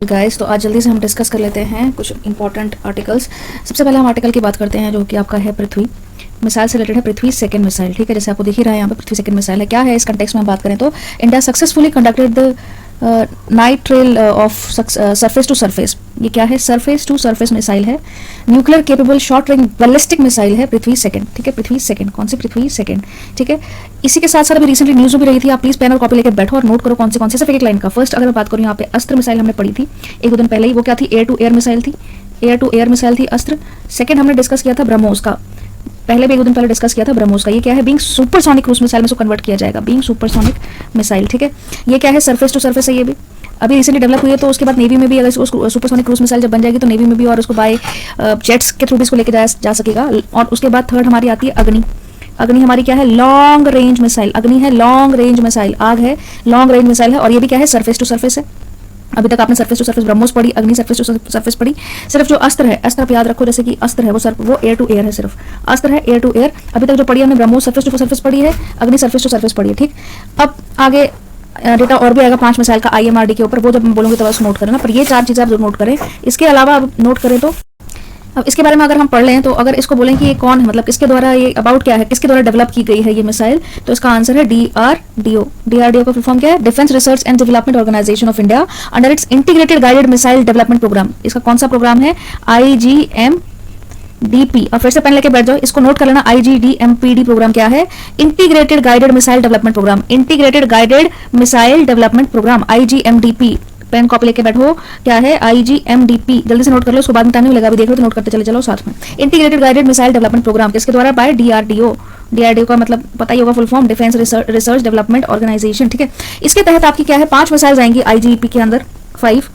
Guys, तो आज जल्दी से हम डिस्कस कर लेते हैं कुछ इंपॉर्टेंट आर्टिकल्स। सबसे पहले हम आर्टिकल की बात करते हैं जो कि आपका है पृथ्वी मिसाइल से रिलेटेड है। पृथ्वी सेकंड मिसाइल, ठीक है, जैसे आपको दिख ही रहा है यहाँ पे पृथ्वी सेकंड मिसाइल है। क्या है इस कंटेक्स्ट में हम बात करें तो India successfully conducted the night trial of surface to surface. ये क्या है? सरफेस टू सरफेस मिसाइल है, nuclear capable short range ballistic missile है पृथ्वी सेकंड, ठीक है, पृथ्वी सेकंड। कौन सी? पृथ्वी सेकंड, ठीक है। इसी के साथ साथ अभी रिसेंटली न्यूज में भी रही थी, आप प्लीज पेन और कॉपी लेकर बैठो और नोट करो कौन से सिर्फ एक लाइन का। फर्स्ट अगर मैं बात करूँ यहाँ पे अस्त्र मिसाइल हमने पढ़ी थी एक दो दिन पहले ही, वो क्या थी? एयर टू एयर मिसाइल थी, एयर टू एयर मिसाइल थी अस्त्र। सेकंड हमने डिस्कस किया था ब्रह्मोस का, पहले भी एक दो दिन पहले डिस्कस किया था ब्रह्मोस का। ये क्या है? बीइंग सुपरसोनिक क्रूज मिसाइल में से कन्वर्ट किया जाएगा, बीइंग सुपरसोनिक मिसाइल, ठीक है। ये क्या है? सरफेस टू सरफेस है, ये भी अभी रिसेंटली डेवलप हुई है। तो उसके बाद नेवी में भी अगर इसको सुपरसोनिक क्रूज मिसाइल जब बन जाएगी तो नेवी में भी और उसको बाय जेट्स के थ्रू भी इसको लेके जा सकेगा। और उसके बाद थर्ड हमारी आती है अग्नि। अग्नि हमारी क्या है? Long range missile. अग्नि है लॉन्ग रेंज मिसाइल, आग है लॉन्ग रेंज मिसाइल है। और ये भी क्या है? सरफेस टू सरफेस है। अभी तक आपने सरफेस टू सरफेस ब्रह्मोस पढ़ी, अग्नि सरफेस टू सरफेस पढ़ी। सिर्फ जो अस्त्र है, अस्त्र आप याद रखो, जैसे कि अस्त्र है वो एयर टू एयर है, सिर्फ अस्त्र है एयर टू एयर। अभी तक जो पढ़ी हमने ब्रह्मोस सरफेस टू सरफेस पढ़ी है, अग्नि सरफेस टू सरफेस पढ़ी है, ठीक। अब आगे डेटा और भी आएगा 5 मिसाइल का IMRD के ऊपर, वो जब मैं बोलूंगी तो बस नोट करें ना। पर ये 4 चीजें आप जरूर नोट करें। इसके अलावा अब नोट करें तो अब इसके बारे में अगर हम पढ़ लें तो अगर इसको बोलें कि ये कौन है, मतलब किसके द्वारा, ये अबाउट क्या है, किसके द्वारा डेवलप की गई है ये मिसाइल, तो इसका आंसर है DRDO। DRDO का फुल फॉर्म क्या है? Defence research and development organisation of India under its integrated guided missile development programme. इसका कौन सा प्रोग्राम है? IGMDP। और फिर से पेन लेके बैठ जाओ, इसको नोट कर लेना। IGDMPD प्रोग्राम क्या है? Integrated guided missile development programme, integrated guided missile development programme IGMDP। Pen copy लेके बैठो, क्या है? IGMDP। जल्दी से नोट कर लो, उसको बाद में टाइम नहीं लगा, अभी देख लो तो नोट करते चले चलो साथ में। Integrated guided missile development programme किसके द्वारा? Bye DRDO। DRDO का मतलब पता ही होगा full form, defence research development organisation, ठीक है। इसके तहत आपकी क्या है? 5 मिसाइल आएंगी IGEP के अंदर, 5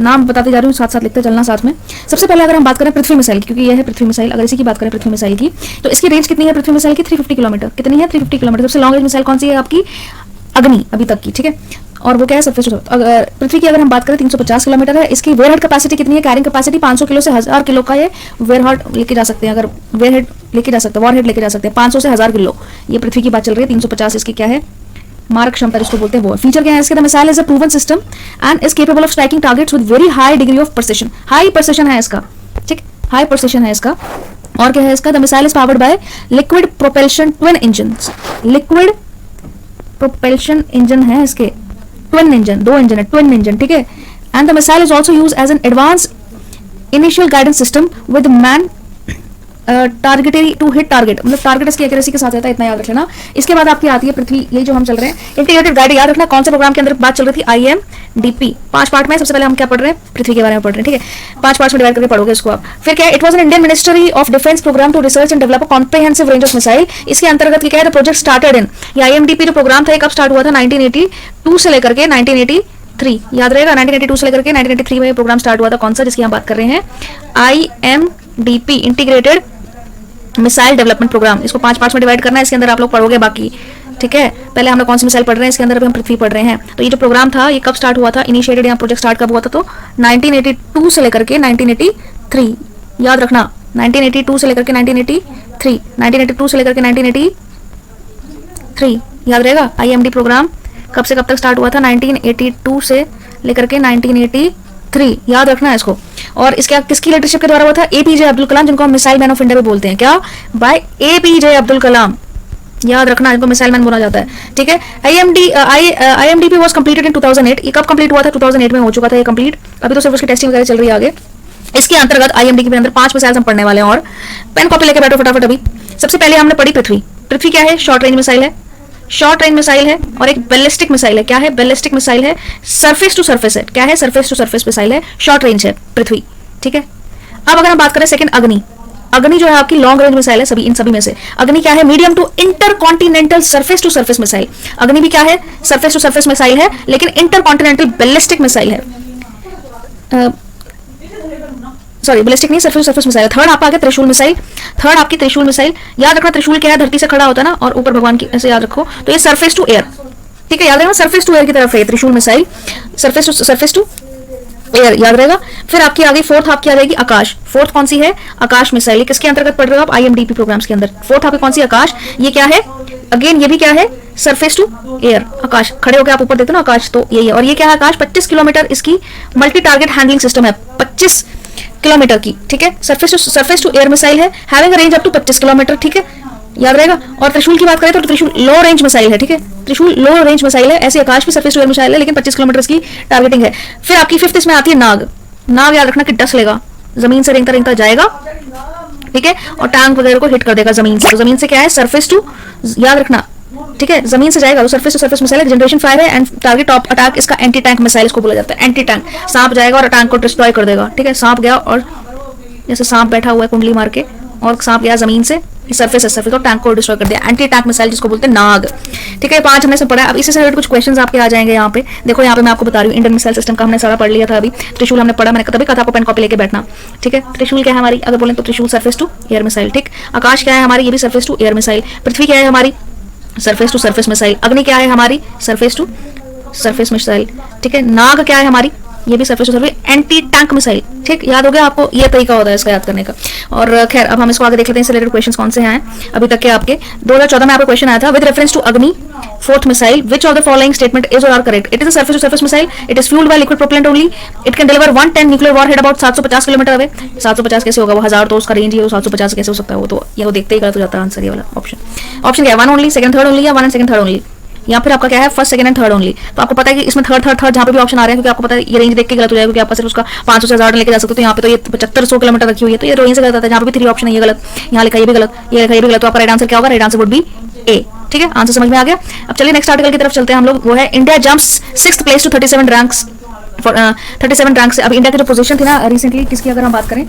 नाम बताते जा रही हूँ, साथ साथ लिखते चलना साथ में। सबसे पहले अगर हम बात करें पृथ्वी मिसाइल की, क्योंकि यह है पृथ्वी मिसाइल, अगर इसी की बात करें पृथ्वी मिसाइल की, तो इसकी रेंज कितनी है पृथ्वी मिसाइल की? 350 किलोमीटर। कितनी है? 350 किलोमीटर। सबसे लॉन्ग रेंज मिसाइल कौन सी है आपकी? अग्नि अभी तक की, ठीक है। और वो क्या है? सबसे अगर पृथ्वी की अगर हम बात करें 350 किलोमीटर है। इसकी वेयरहेड कैपेसिटी कितनी है? कैरिंग कैपेसिटी 500 किलो से 1000 किलो का ये वेयरहेड लेके जा सकते हैं। अगर वेयरहेड लेके जा सकते हैं, वॉरहेड लेके जा सकते हैं 500 से 1000 किलो। ये पृथ्वी की बात चल रही है। 350 इसकी क्या है? मारक क्षमता जिसको बोलते हैं वो। फीचर क्या है इसके? The missile is a proven system and is capable of striking targets with very high degree of precision. High precision है इसका, ठीक, हाई प्रिसिशन है इसका। और क्या है इसका? The missile is powered by liquid propulsion twin engine. Liquid propulsion engine है इसके, ट्विन इंजन, 2 इंजन है, ट्विन इंजन, ठीक है। And the missile is also used as an advance initial guidance system with man trajectory to hit target, मतलब target इसकी accuracy के साथ रहता है, इतना याद रख लेना। इसके बाद आपकी आती है पृथ्वी, ये जो हम चल रहे हैं इंटीग्रेटेड गाइड, याद रखना कौन से प्रोग्राम के अंदर बात चल रही थी? IMDP। 5 पार्ट में। सबसे पहले हम क्या पढ़ रहे हैं? पृथ्वी के बारे में पढ़ रहे हैं, ठीक है। 5 पार्ट्स में डिवाइड करके पढ़ोगे इसको आप। फिर क्या है? It was an Indian ministry of defence programme to research and develop a comprehensive range of missile. इसके अंतर्गत क्या है? द प्रोजेक्ट स्टार्टेड इन, ये IMDP जो प्रोग्राम था, कब स्टार्ट हुआ था? 1982 से लेकर के 1983, याद रहेगा, 1982 से लेकर के 1983 में ये प्रोग्राम स्टार्ट हुआ था। कौन सा? जिसकी हम बात कर रहे हैं IMDP, integrated missile development programme. इसको 5 पार्ट्स में डिवाइड करना है, इसके अंदर आप लोग पढ़ोगे बाकी, ठीक है। पहले हम लोग कौन सी मिसाइल पढ़ रहे हैं, इसके अंदर अभी हम पृथ्वी पढ़ रहे हैं। तो ये जो प्रोग्राम था ये कब स्टार्ट हुआ था? इनिशिएटेड, यहाँ प्रोजेक्ट स्टार्ट कब हुआ था? तो 1982 से लेकर के 1983, याद रखना, 1982 से लेकर के 1983, 1982 से लेकर के 1983, याद रहेगा। IMD प्रोग्राम कब से कब तक स्टार्ट हुआ था? 1982 से लेकर के 1983, याद रखना है इसको। और इसके किसकी लीडरशिप के द्वारा हुआ था? APJ अब्दुल कलाम, जिनको हम मिसाइल मैन ऑफ इंडिया भी बोलते हैं। क्या? बाय APJ अब्दुल कलाम, याद रखना, इनको मिसाइल मैन बोला जाता है, ठीक है। IMDP was completed in 2008। ये कब कंप्लीट हुआ था? 2008 में हो चुका था ये कंप्लीट। अभी तो सिर्फ उसकी टेस्टिंग वगैरह चल रही है आगे। इसके अंतर्गत IMDP के अंदर 5 मिसाइल हम पढ़ने वाले हैं। और पेन कॉपी लेके बैठो फटाफट। अभी सबसे पहले हमने पढ़ी पृथ्वी। पृथ्वी क्या है? शॉर्ट रेंज मिसाइल है, शॉर्ट रेंज मिसाइल है। और एक बैलिस्टिक मिसाइल है। क्या है? बैलिस्टिक मिसाइल है। सरफेस टू सरफेस है। क्या है? सरफेस टू सरफेस मिसाइल है, शॉर्ट रेंज है पृथ्वी, ठीक है। अब अगर हम बात करें सेकंड अग्नि, अग्नि जो है आपकी लॉन्ग रेंज मिसाइल है सभी, इन सभी में से। अग्नि क्या है? Medium to intercontinental surface to surface missile. Agni भी क्या है? सरफेस टू सरफेस मिसाइल है, लेकिन इंटरकॉन्टिनेंटल बैलिस्टिक मिसाइल है। सॉरी, बैलिस्टिक नहीं, surface to surface missile. Third आपका आगे त्रिशूल मिसाइल। थर्ड आपकी त्रिशूल मिसाइल, याद रखना त्रिशूल क्या है? धरती से खड़ा होता है ना, और ऊपर भगवान की, ऐसे याद रखो। तो ये सरफेस टू एयर, ठीक है, याद रखना, सरफेस टू एयर की तरफ है त्रिशूल मिसाइल, सरफेस टू एयर, याद रहेगा। फिर आपकी आ गई फोर्थ, आपकी आ जाएगी आकाश। फोर्थ कौन सी है? आकाश मिसाइल। किसके अंतर्गत पढ़ रहे हो आप? IMDP प्रोग्राम्स के अंदर। फोर्थ आपकी कौन सी? आकाश। ये क्या है? अगेन ये भी क्या है? सरफेस टू एयर, आकाश, खड़े होकर आप ऊपर देखते हो ना आकाश, तो यही है। और ये क्या है आकाश, 25 किलोमीटर इसकी मल्टी टारगेट हैंडलिंग सिस्टम है, 25 किलोमीटर की, ठीक है। सरफेस टू एयर मिसाइल है, having range up to 25 kilometre, ठीक है, याद रहेगा। और त्रिशूल की बात करें तो त्रिशूल लो रेंज मिसाइल है, ठीक है, त्रिशूल लो रेंज मिसाइल है। ऐसे आकाश भी सरफेस टू एयर मिसाइल है, लेकिन 25 किलोमीटर की टारगेटिंग है। फिर आपकी फिफ्थ इसमें आती है नाग। नाग याद रखना कि डस लेगा, जमीन से रेंगता रेंगता जाएगा, ठीक है, और टैंक वगैरह को हिट कर देगा जमीन से। तो जमीन से क्या है, सरफेस टू, याद रखना, ठीक है, जमीन से जाएगा तो सरफेस टू सरफेस मिसाइल है, जनरेशन 5 है। एंड टारगेट टॉप अटैक इसका एंटी टैंक मिसाइल इसको बोला जाता है। एंटी टैंक, सांप जाएगा और टैंक को डिस्ट्रॉय कर देगा, ठीक है। सांप गया और जैसे सांप बैठा हुआ है कुंडली मार के, और सांप गया जमीन से सरफेस तो टैंक को डिस्ट्रॉय कर दिया, एंटी टैंक मिसाइल जिसको बोलते हैं नाग, ठीक है। 5 हमने से पढ़ा है। अब इससे रिलेटेड कुछ क्वेश्चंस आपके आ जाएंगे यहाँ पे। देखो यहाँ पे मैं आपको बता रही हूँ, इंडियन मिसाइल सिस्टम का हमने सारा पढ़ लिया था अभी। त्रिशूल हमने पढ़ा, मैंने तभी कहा था आपको पेन कॉपी लेके बैठना, ठीक है। त्रिशूल क्या है हमारी, अगर बोले तो त्रिशूल सरफेस टू एयर मिसाइल, ठीक। आकाश क्या है हमारी, ये भी सरफेस टू एयर मिसाइल। पृथ्वी क्या है हमारी, सरफेस टू सरफेस मिसाइल। अग्नि क्या है हमारी, सरफेस टू सरफेस मिसाइल, ठीक है। नाग क्या है हमारी, ये भी surface to surface anti tank missile, ठीक। याद हो गया आपको, ये तरीका होता है इसका याद करने का। और खैर अब हम इसको आगे देख लेते हैं, इससे रिलेटेड क्वेश्चंस कौन से हैं अभी तक के आपके। 2014 में आपको क्वेश्चन आया था, with reference to Agni fourth missile which of the following statement is or are correct. It is a surface to surface missile, it is fuelled by liquid propellant only, it can deliver 110 nuclear warhead about 750 kilometre away. 750 कैसे होगा, वो 1000 तो उसका range ही है, 750 कैसे हो सकता है, वो तो ये देखते ही गलत हो जाता है आंसर। ये वाला ऑप्शन क्या है, 1 ओनली, सेकंड थर्ड ओनली, या 1 एंड सेकंड थर्ड ओनली, या फिर आपका क्या है, first second and third only. तो आपको पता है कि इसमें थर्ड जहां पे भी ऑप्शन आ रहे हैं, क्योंकि आपको पता है ये रेंज देख के गलत हो जाएगा, क्योंकि आप सिर्फ उसका 500 से 1000 लेके जा सकते हो। तो यहाँ पे तो ये 7500 किलोमीटर रखी हुई है, तो ये रेंज से गलत आता है। जहां पे भी 3 ऑप्शन है ये गलत, यहाँ लिखा ये भी गलत, ये लिखा ये भी गलत, तो आपका राइट आंसर क्या होगा, राइट आंसर वुड बी ए, ठीक है। आंसर समझ में आ गया। अब चलिए नेक्स्ट आर्टिकल की तरफ चलते हैं हम लोग, वो है India jumps 6th place to 37 ranks, 37 rank से। अब इंडिया की जो पोजीशन थी ना रिसेंटली, किसकी अगर हम बात करें,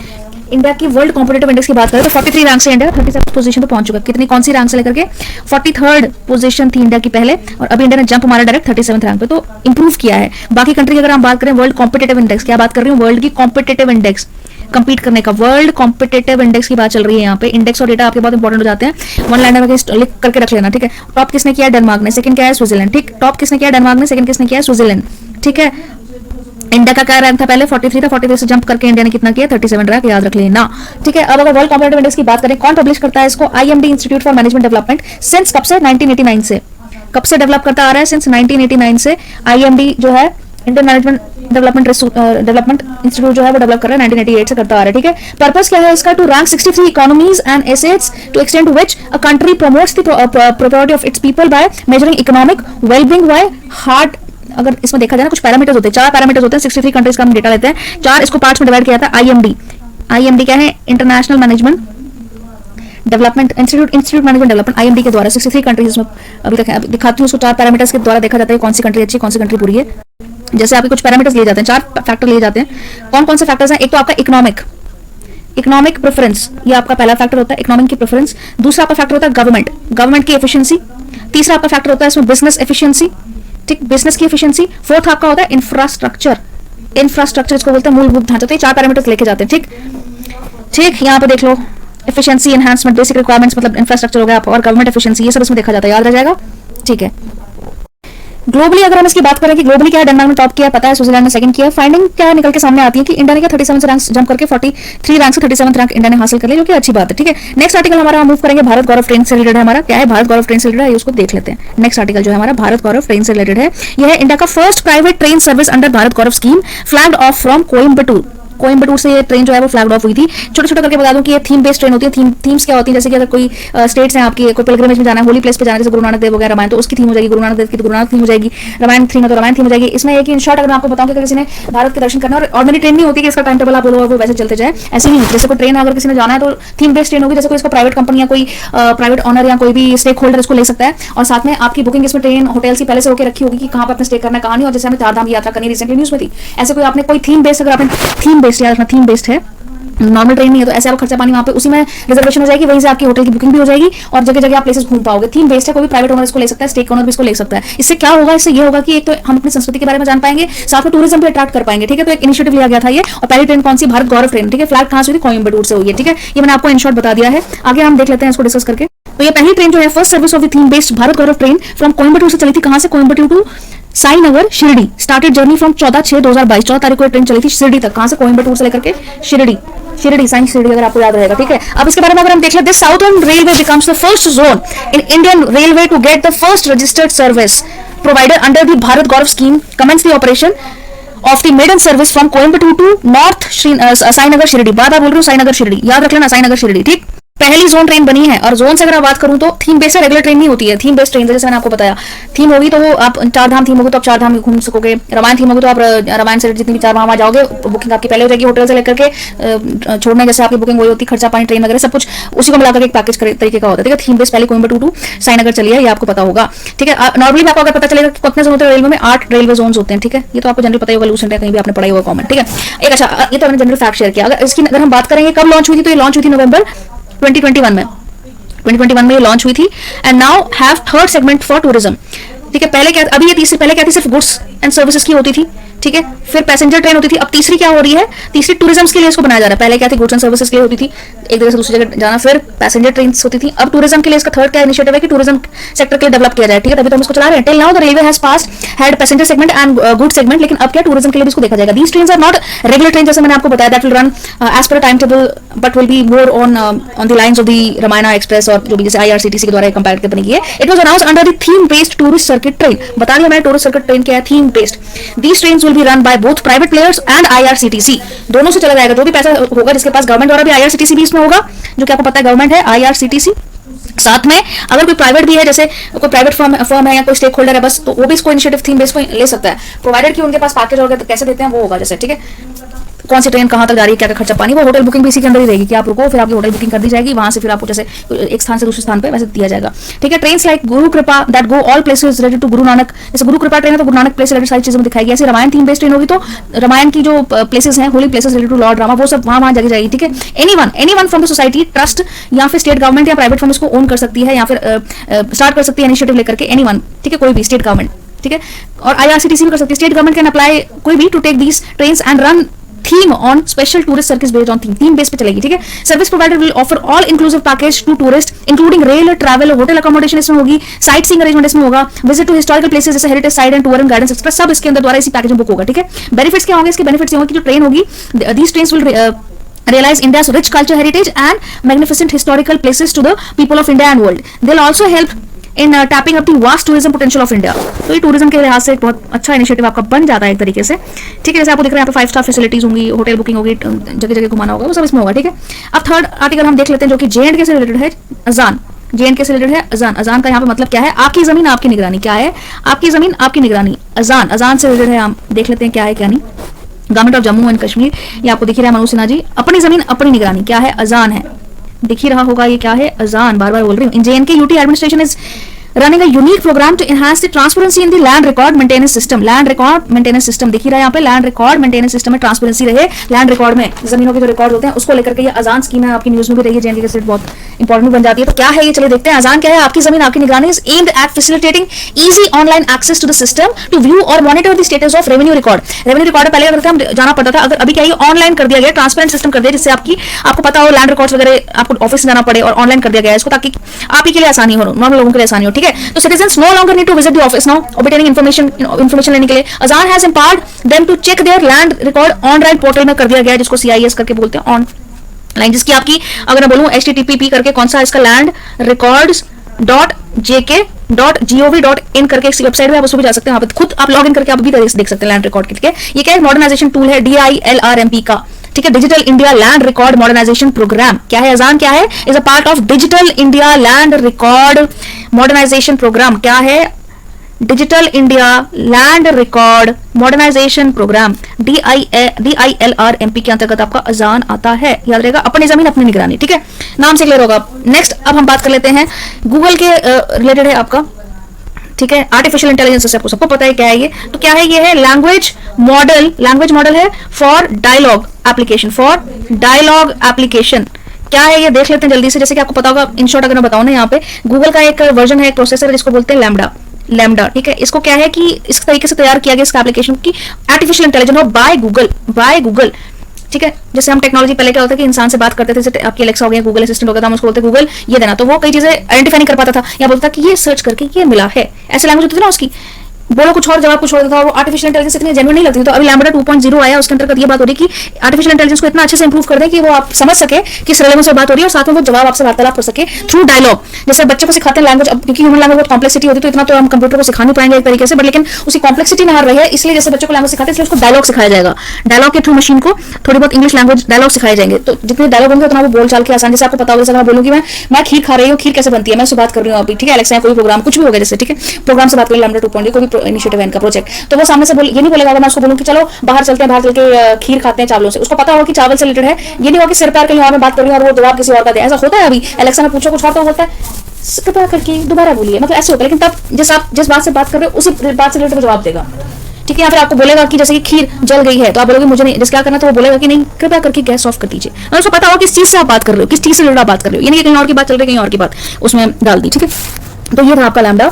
इंडिया की वर्ल्ड कॉम्पिटिटिव इंडेक्स की बात करें तो 43 रैंक से इंडिया 37 पोजीशन पे पहुंच चुका है। कितनी, कौन सी रैंक से लेकर के 43rd पोजीशन थी इंडिया की पहले, और अभी इंडिया ने जंप मारा डायरेक्ट 37 रैंक पे, तो इंप्रूव किया है। बाकी कंट्री की अगर हम बात करें, वर्ल्ड कॉम्पिटिटिव इंडेक्स, क्या बात कर रही हूँ, वर्ल्ड की कॉम्पिटिटिव इंडेक्स, कंपीट करने का, वर्ल्ड कॉम्पिटिटिव इंडेक्स की बात चल रही है यहाँ पे। इंडेक्स और डेटा आपके बहुत इंपॉर्टेंट हो जाते हैं, वन लाइनर में लिख करके रख लेना, ठीक है। टॉप किसने किया, डेनमार्क ने, सेकंड क्या है, स्विट्जरलैंड, ठीक। टॉप किसने किया, डेनमार्क ने, सेकंड किसने किया, स्विट्जरलैंड, ठीक है। इंडिया का क्या रैंक था पहले, 43 था, 43 से जंप करके इंडिया ने कितना किया, 37 रैंक, याद रख लेना, ठीक है। अब अगर वर्ल्ड कॉम्पिटिटिव इंडेक्स की बात करें, कौन पब्लिश करता है इसको, IMD institute for management development. Since कब से, 1989 से, कब से डेवलप करता आ रहा है, सिंस 1989 से IMD जो है, इंडियन मैनेजमेंट डेवलपमेंट इंस्टीट्यूट जो है वो डेवलप कर रहा है, 1988 से करता आ रहा है, ठीक है। पर्पस क्या है इसका, to rank 63 economies and assets to extend to which a country promotes the prosperity of its people by measuring economic wellbeing by hard. अगर इसमें देखा जाए ना, कुछ पैरामीटर्स होते हैं, 4 पैरामीटर्स होते हैं, 63 कंट्रीज का हम डेटा लेते हैं, 4 इसको पार्ट्स में डिवाइड किया था। IMD क्या है, international management development institute management development, IMD के द्वारा 63 कंट्रीज में अभी तक है। दिखाती हूँ उसको, 4 पैरामीटर्स के द्वारा देखा जाता है कौन सी कंट्री अच्छी, कौन सी कंट्री बुरी है। जैसे आपके कुछ पैरामीटर्स लिए जाते हैं, 4 फैक्टर लिए जाते हैं। कौन कौन से फैक्टर्स हैं, एक तो आपका इकोनॉमिक प्रेफरेंस, ये आपका पहला फैक्टर होता है, इकोनॉमिक की प्रेफरेंस। दूसरा आपका फैक्टर होता है गवर्नमेंट की एफिशिएंसी। तीसरा आपका फैक्टर होता है इसमें बिजनेस एफिशिएंसी, ठीक, बिजनेस की एफिशिएंसी। फोर्थ आपका होता है इंफ्रास्ट्रक्चर इसको बोलते हैं मूलभूत ढांचा। तो ये 4 पैरामीटर्स लेके जाते हैं, ठीक। यहाँ पे देख लो, एफिशिएंसी, एनहांसमेंट, बेसिक रिक्वायरमेंट्स, मतलब इंफ्रास्ट्रक्चर हो गया और गवर्नमेंट एफिशिएंसी, ये सब इसमें देखा जाता है, याद रह जाएगा, ठीक है। ग्लोबली अगर हम इसकी बात करें कि ग्लोबली क्या है, डेनमार्क ने टॉप किया, पता है, स्विट्जरलैंड ने सेकंड किया। फाइंडिंग क्या निकल के सामने आती है कि इंडिया ने क्या 37 रैंक जंप करके 43 रैंक से 37 रैंक इंडिया ने हासिल कर लिया, जो कि अच्छी बात है, ठीक है। नेक्स्ट आर्टिकल हमारा मूव करेंगे, भारत गौरव ट्रेन से रिलेटेड है हमारा। क्या है, भारत गौरव ट्रेन से रिलेटेड है, उसको देख लेते हैं। नेक्स्ट आर्टिकल जो है हमारा भारत गौरव ट्रेन से रिलेटेड है। यह है इंडिया का first private train service under Bharat Gaurav scheme, flagged of from Coimbatore से ये ट्रेन जो है वो फ्लैग्ड ऑफ हुई थी। छोटा करके बता दूं कि ये थीम बेस्ड ट्रेन होती है। थीम्स क्या होती है, जैसे कि अगर कोई स्टेट्स हैं आपकी, कोई पिलग्रिमेज में जाना है, होली प्लेस पे जाना है, जैसे गुरु नानक देव वगैरह रामायण, तो उसकी थीम हो जाएगी, गुरु नानक देव की तो गुरु नानक थीम हो जाएगी, रामायण थीम है तो रामायण थीम हो जाएगी। इसमें एक इन शॉर्ट अगर मैं आपको बताऊं कि किसी ने भारत के दर्शन करना, और ऑर्डिनरी ट्रेन नहीं होती कि इसका टाइम टेबल आप बोलो और वो वैसे चलते जाए, ऐसे नहीं होती। जैसे कोई ट्रेन अगर किसी ने जाना है तो थीम बेस्ड ट्रेन होगी, जैसे कोई इसका प्राइवेट कंपनी या कोई प्राइवेट ऑनर या कोई भी स्टेक होल्डर इसको ले सकता है, और साथ में आपकी बुकिंग इसमें ट्रेन होटल से पहले से होकर रखी होगी कि कहाँ पर आपने स्टे करना है, कहाँ नहीं। और जैसे हमें 4 धाम की यात्रा करनी रिसेंटली न्यूज में थी, ऐसे कोई आपने कोई थीम बेस्ड, अगर आपने थीम बेस्ड याद रखना, थीम बेस्ड है, नॉर्मल ट्रेन नहीं है, तो ऐसे आप खर्चा पानी वहाँ पे उसी में रिजर्वेशन हो जाएगी, वहीं से आपकी होटल की बुकिंग भी हो जाएगी और जगह जगह आप प्लेसेस घूम पाओगे। थीम बेस्ड है, कोई भी प्राइवेट ओनर इसको ले सकता है, स्टेक ओनर भी इसको ले सकता है। इससे क्या होगा, इससे ये होगा कि एक तो हम अपनी संस्कृति के बारे में जान पाएंगे, साथ में टूरिज्म भी अट्रैक्ट कर पाएंगे, ठीक है। तो एक इनिशिएटिव लिया गया था ये, और पहली ट्रेन कौन सी, भारत गौरव ट्रेन, ठीक है। फ्लैग कहाँ से हुई थी, कोयम्बटूर से हुई है, ठीक है। ये मैंने आपको इन शॉर्ट बता दिया है, आगे हम देख लेते हैं इसको डिस्कस करके। तो ये पहली ट्रेन जो है, first service of the theme based Bharat Gaurav train from Coimbatore से चली थी, कहां से, Coimbatore to Sainagar Shirdi started journey from 14/6/2022, 14 तारीख को ट्रेन चली थी शिरडी तक। कहां से? कोयम्बटूर से लेकर के शिरडी, शिरडी साइन शिरडी, अगर आपको याद रहेगा, ठीक है। अब इसके बारे में अगर हम देख लेते हैं, southern railway becomes the first zone in Indian railway to get the first registered service provider under the Bharat Gaurav scheme commences the operation of the maiden service from Coimbatore to north Sainagar Shirdi. बात आप बोल रहे हो साईनगर शिरडी, याद रख लेना साईनगर शिरडी, ठीक। पहली जोन ट्रेन बनी है। और जोन से अगर आप बात करूं तो थीम बेस्ड रेगुलर ट्रेन नहीं होती है, थीम बेस्ड ट्रेन, जैसे मैंने आपको बताया। थीम होगी तो वो आप चार धाम थीम होगी तो आप चार धाम घूम सकोगे, रामायण थीम होगी तो आप रामायण से जितनी भी चार धाम आ जाओगे, बुकिंग आपकी पहले हो जाएगी होटल से लेकर के छोड़ने जैसे आपकी बुकिंग वही होती, खर्चा पानी ट्रेन वगैरह सब कुछ उसी को मिलाकर एक पैकेज तरीके का होता है, ठीक है। थीम बेस्ड पहले कोयम्बटूर टू साईनगर चली है, ये आपको पता होगा, ठीक है। नॉर्मली आपको अगर पता चलेगा कि कितने जोन होते हैं रेलवे में, 8 रेलवे जोन होते हैं, ठीक है। ये तो आपको जनरल पता ही होगा, लूसेंट है, कहीं भी आपने पढ़ाई होगा कॉमन, ठीक है। एक अच्छा, ये तो मैंने जनरल फैक्ट शेयर किया। अगर इसकी अगर हम बात करेंगे कब लॉन्च हुई थी, तो ये लॉन्च हुई थी नवंबर 2021 में, 2021 में ये लॉन्च हुई थी। And now have third segment for tourism, ठीक है। पहले क्या, अभी ये तीसरी, पहले क्या थी, सिर्फ गुड्स एंड सर्विसेज की होती थी, ठीक है। फिर पैसेंजर ट्रेन होती थी, अब तीसरी क्या हो रही है, तीसरी टूरिज्म के लिए इसको बनाया जा रहा है। पहले क्या थी, गुड्स एंड सर्विसेज के लिए होती थी, एक जगह से दूसरी जगह जाना, फिर पैसेंजर ट्रेन होती थी। अब टूरिज्म के लिए इसका थर्ड क्या इनिशिएटिव है कि टूरिज्म सेक्टर के लिए डेवलप किया जाए, ठीक है। तभी तो हम इसको चला रहे हैं। Till now the railway has passed had passenger segment and good segment, लेकिन अब क्या टूरिज्म के लिए भी इसको देखा जाएगा। These trains are not regular train, जैसे मैंने आपको बताया, that will run as per time table but will be more on the lines of the Ramayana express, और जो भी जैसे IRCTC के द्वारा कंपेयर करके बनी गई है। It was announced under the theme based tourist circuit train. बता दिया मैंने टूरिस्ट सर्किट ट्रेन क्या है, theme based. These trains will be run by both private players and IRCTC, दोनों से चला जाएगा। जो भी पैसा होगा जिसके पास, गवर्नमेंट द्वारा भी IRCTC भी इसमें होगा, जो कि आपको पता है गवर्नमेंट है IRCTC। साथ में अगर कोई प्राइवेट भी है, जैसे कोई प्राइवेट फर्म है या कोई स्टेक होल्डर है, बस तो वो भी इसको इनिशिएटिव थीम बेस को ले सकता है, प्रोवाइडेड कि उनके पास पैकेज होगा तो कैसे देते हैं वो होगा, जैसे, ठीक है। कौन सी ट्रेन कहां तक जा रही है, क्या क्या खर्चा पानी, वो होटल बुकिंग भी इसी के अंदर ही रहेगी कि आप रुको, फिर आपकी होटल बुकिंग कर दी जाएगी, वहां से फिर आपको जैसे एक स्थान से दूसरे स्थान पे वैसे दिया जाएगा, ठीक है। Trains like Guru Kripa that go all places related to Guru Nanak, जैसे गुरु कृपा ट्रेन है तो गुरु नानक प्लेस रिलेटेड सारी चीजें दिखाएगी। ऐसे रामायण थीम बेस्ड ट्रेन होगी तो रामायण की जो प्लेसेस हैं, holy places related to lord Rama, वो सब वहां जगह जाएगी, ठीक है। Anyone from the society, trust या फिर स्टेट गवर्नमेंट या प्राइवेट फर्म इसको ओन कर सकती है या फिर स्टार्ट कर सकती है इनिशिएटिव लेकर के, एनीवन, ठीक है, कोई भी स्टेट गवर्नमेंट, ठीक है। और IRCTC भी कर सकती है, स्टेट गवर्नमेंट कैन अप्लाई कोई भी to take these trains and run theme on special tourist service based on theme base पे चलेगी, ठीक है। Service provider will offer all inclusive package to tourist including rail travel, hotel accommodation इसमें होगी, sightseeing arrangement इसमें होगा, visit to historical places जैसे heritage site and tour and guidance et cetera, सब इसके अंदर द्वारा इसी पैकेज में बुक होगा, ठीक है। बेनिफिट्स क्या होंगे इसके, बेनिफिट्स ये होंगे कि जो ट्रेन होगी, these trains will realize India's rich culture heritage and magnificent historical places to the people of India and world. They'll also help in tapping up the vast tourism potential of India. तो ये tourism के लिहाज से एक बहुत अच्छा initiative आपका बन जाता है एक तरीके से, ठीक है। जैसे आपको दिख रहा है यहाँ पे 5 स्टार फैसिलिटीज होंगी, होटल बुकिंग होगी, जगह जगह घुमाना होगा, वो सब इसमें होगा, ठीक है। अब थर्ड आर्टिकल हम देख लेते हैं जो कि J&K से रिलेटेड है, अजान। J&K से रिलेटेड है अजान। अजान का यहाँ पे मतलब क्या है, आपकी जमीन आपकी निगरानी। क्या है, आपकी जमीन आपकी निगरानी, अजान। अजान से रिलेटेड है, हम देख लेते हैं क्या है क्या नहीं। Government of Jammu and Kashmir, ये आपको दिख रहा है मनोज सिन्हा जी, अपनी जमीन अपनी निगरानी, क्या है, अजान है, दिख ही रहा होगा ये क्या है, अजान, बार बार बोल रही हूँ। इन J&K UT administration is running a unique program to enhance the transparency in the land record maintenance system. Land record maintenance system दिख ही रहा है यहाँ पे, land record maintenance system में ट्रांसपेरेंसी रहे, लैंड रिकॉर्ड में जमीनों के जो रिकॉर्ड होते हैं उसको लेकर के ये अजान स्कीम है, आपकी न्यूज में भी रही है, J&K के बहुत इंपॉर्टेंट बन जाती है। तो क्या है ये, चलिए देखते हैं। अजान क्या है, आपकी जमीन आपकी निगरानी is aimed at facilitating easy online access to the system to view or monitor the status of revenue record. Revenue record पहले अगर हम जाना पड़ता था, अगर अभी क्या है ऑनलाइन कर दिया गया, ट्रांसपेरेंट सिस्टम कर दिया, जिससे आपको पता हो लैंड रिकॉर्ड्स वगैरह आपको ऑफिस जाना पड़े, और ऑनलाइन कर दिया गया है इसको, ताकि आप ही के लिए आसानी हो, नॉर्मल लोगों के लिए आसानी हो, ठीक है। तो citizens no longer need to visit the office now obtaining information लेने के लिए। Azan has empowered them to check their land record online portal में कर दिया गया है, जिसको CIS करके बोलते हैं, ऑनलाइन, जिसकी आपकी अगर मैं बोलूं HTTP करके कौन सा इसका land records .jk.gov.in करके एक वेबसाइट है, आप उसको भी जा सकते हैं, वहां पे खुद आप लॉग इन करके आप भी देख सकते हैं लैंड रिकॉर्ड के, ठीक है। ये क्या है, मॉडर्नाइजेशन टूल है DILRMP का, ठीक है, digital India land record modernisation programme. क्या है अजान, क्या है, is a part of digital India land record modernisation programme. क्या है, digital India land record modernisation programme, DILRMP के अंतर्गत आपका अजान आता है, याद रहेगा, अपनी जमीन अपनी निगरानी, ठीक है, नाम से क्लियर होगा। नेक्स्ट अब हम बात कर लेते हैं गूगल के रिलेटेड है आपका, ठीक है, आर्टिफिशियल इंटेलिजेंस, आपको सबको पता है क्या है ये। तो क्या है, ये है लैंग्वेज मॉडल है फॉर डायलॉग एप्लीकेशन, क्या है ये देख लेते हैं जल्दी से। जैसे कि आपको पता होगा, इन शॉर्ट अगर मैं बताऊं ना, यहाँ पे गूगल का एक वर्जन है, एक प्रोसेसर है जिसको बोलते हैं लैम्डा, ठीक है। इसको क्या है कि इस तरीके से तैयार किया गया इसका एप्लीकेशन की आर्टिफिशियल इंटेलिजेंस हो बाय गूगल, ठीक है। जैसे हम टेक्नोलॉजी पहले क्या होता है कि इंसान से बात करते थे, जैसे आपकी एलेक्सा हो गया, गूगल असिस्टेंट हो गया था, हम उसको बोलते गूगल ये देना, तो वो कई चीजें आइडेंटिफाई नहीं कर पाता था, या बोलता कि ये सर्च करके ये मिला है, ऐसे लैंग्वेज होती थी ना उसकी। बोलो कुछ और, जवाब कुछ और देता, वो आर्टिफिशियल इंटेलिजेंस इतनी जेन्युइन नहीं लगती। तो अभी लैम्बडा 2.0 आया, उसके अंतर्गत ये बात हो रही कि आर्टिफिशियल इंटेलिजेंस को इतना अच्छे से इंप्रूव कर दे कि वो आप समझ सके किस रिलेवेंस से बात हो रही है, और साथ में वो जवाब आपसे वार्तालाप कर सके थ्रू डायलॉग। जैसे बच्चे को सिखाते हैं लैंग्वेज, अब क्योंकि ह्यूमन लैंग्वेज बहुत कॉम्प्लेक्सिटी होती है, तो इतना तो हम कंप्यूटर को सिखा नहीं पाएंगे एक तरीके से, बट लेकिन उसी कॉम्प्लेक्सिटी में आ रही है, इसलिए जैसे बच्चों को लैंग्वेज सिखाते हैं, इसलिए उसको डायलॉग सिखाया जाएगा। डायलॉग के थ्रू मशीन को थोड़ी बहुत इंग्लिश लैंग्वेज डायलॉग सिखाए जाएंगे, तो जितने डायलॉग होंगे उतना वो बोल चाल के आसान। जैसे आपको पता होगा, जैसे मैं बोलूँ कि मैं खीर खा रही हूँ, खीर कैसे बनती है, मैं उससे बात कर रही हूँ अभी, ठीक है, एलेक्सा कोई प्रोग्राम कुछ भी होगा जैसे, ठीक है, प्रोग्राम से बात करें, लैम्बडा 2.0 कोई भी इनिशिएटिव है इनका प्रोजेक्ट, तो वो सामने से ये नहीं बोलेगा। अगर मैं उसको बोलूँ कि चलो बाहर चलते हैं, बाहर चल के खीर खाते हैं चावलों से, उसको पता होगा कि चावल से रिलेटेड है, ये नहीं होगा कि सिर पैर कहीं और में बात कर रही हूँ और वो जवाब किसी और का दे। ऐसा होता है अभी एलेक्सा में पूछो कुछ और तो होता है कृपया करके दोबारा बोलिए, मतलब ऐसे होता है। लेकिन तब आप जिस बात से बात कर रहे हो उसी बात से रिलेटेड जवाब देगा, ठीक है। या फिर आपको बोलेगा कि जैसे कि खीर जल गई है, तो आप बोलोगे मुझे नहीं, जैसे क्या करना, तो वो बोलेगा कि नहीं कृपया करके गैस ऑफ कर दीजिए। और उसको पता होगा किस चीज से आप बात कर रहे हो, किस चीज से रिलेटेड बात कर रहे हो, यानी कहीं और की बात चल रही है, कहीं और की बात उसमें डाल दी, ठीक है। तो ये था आपका लैम्बडा,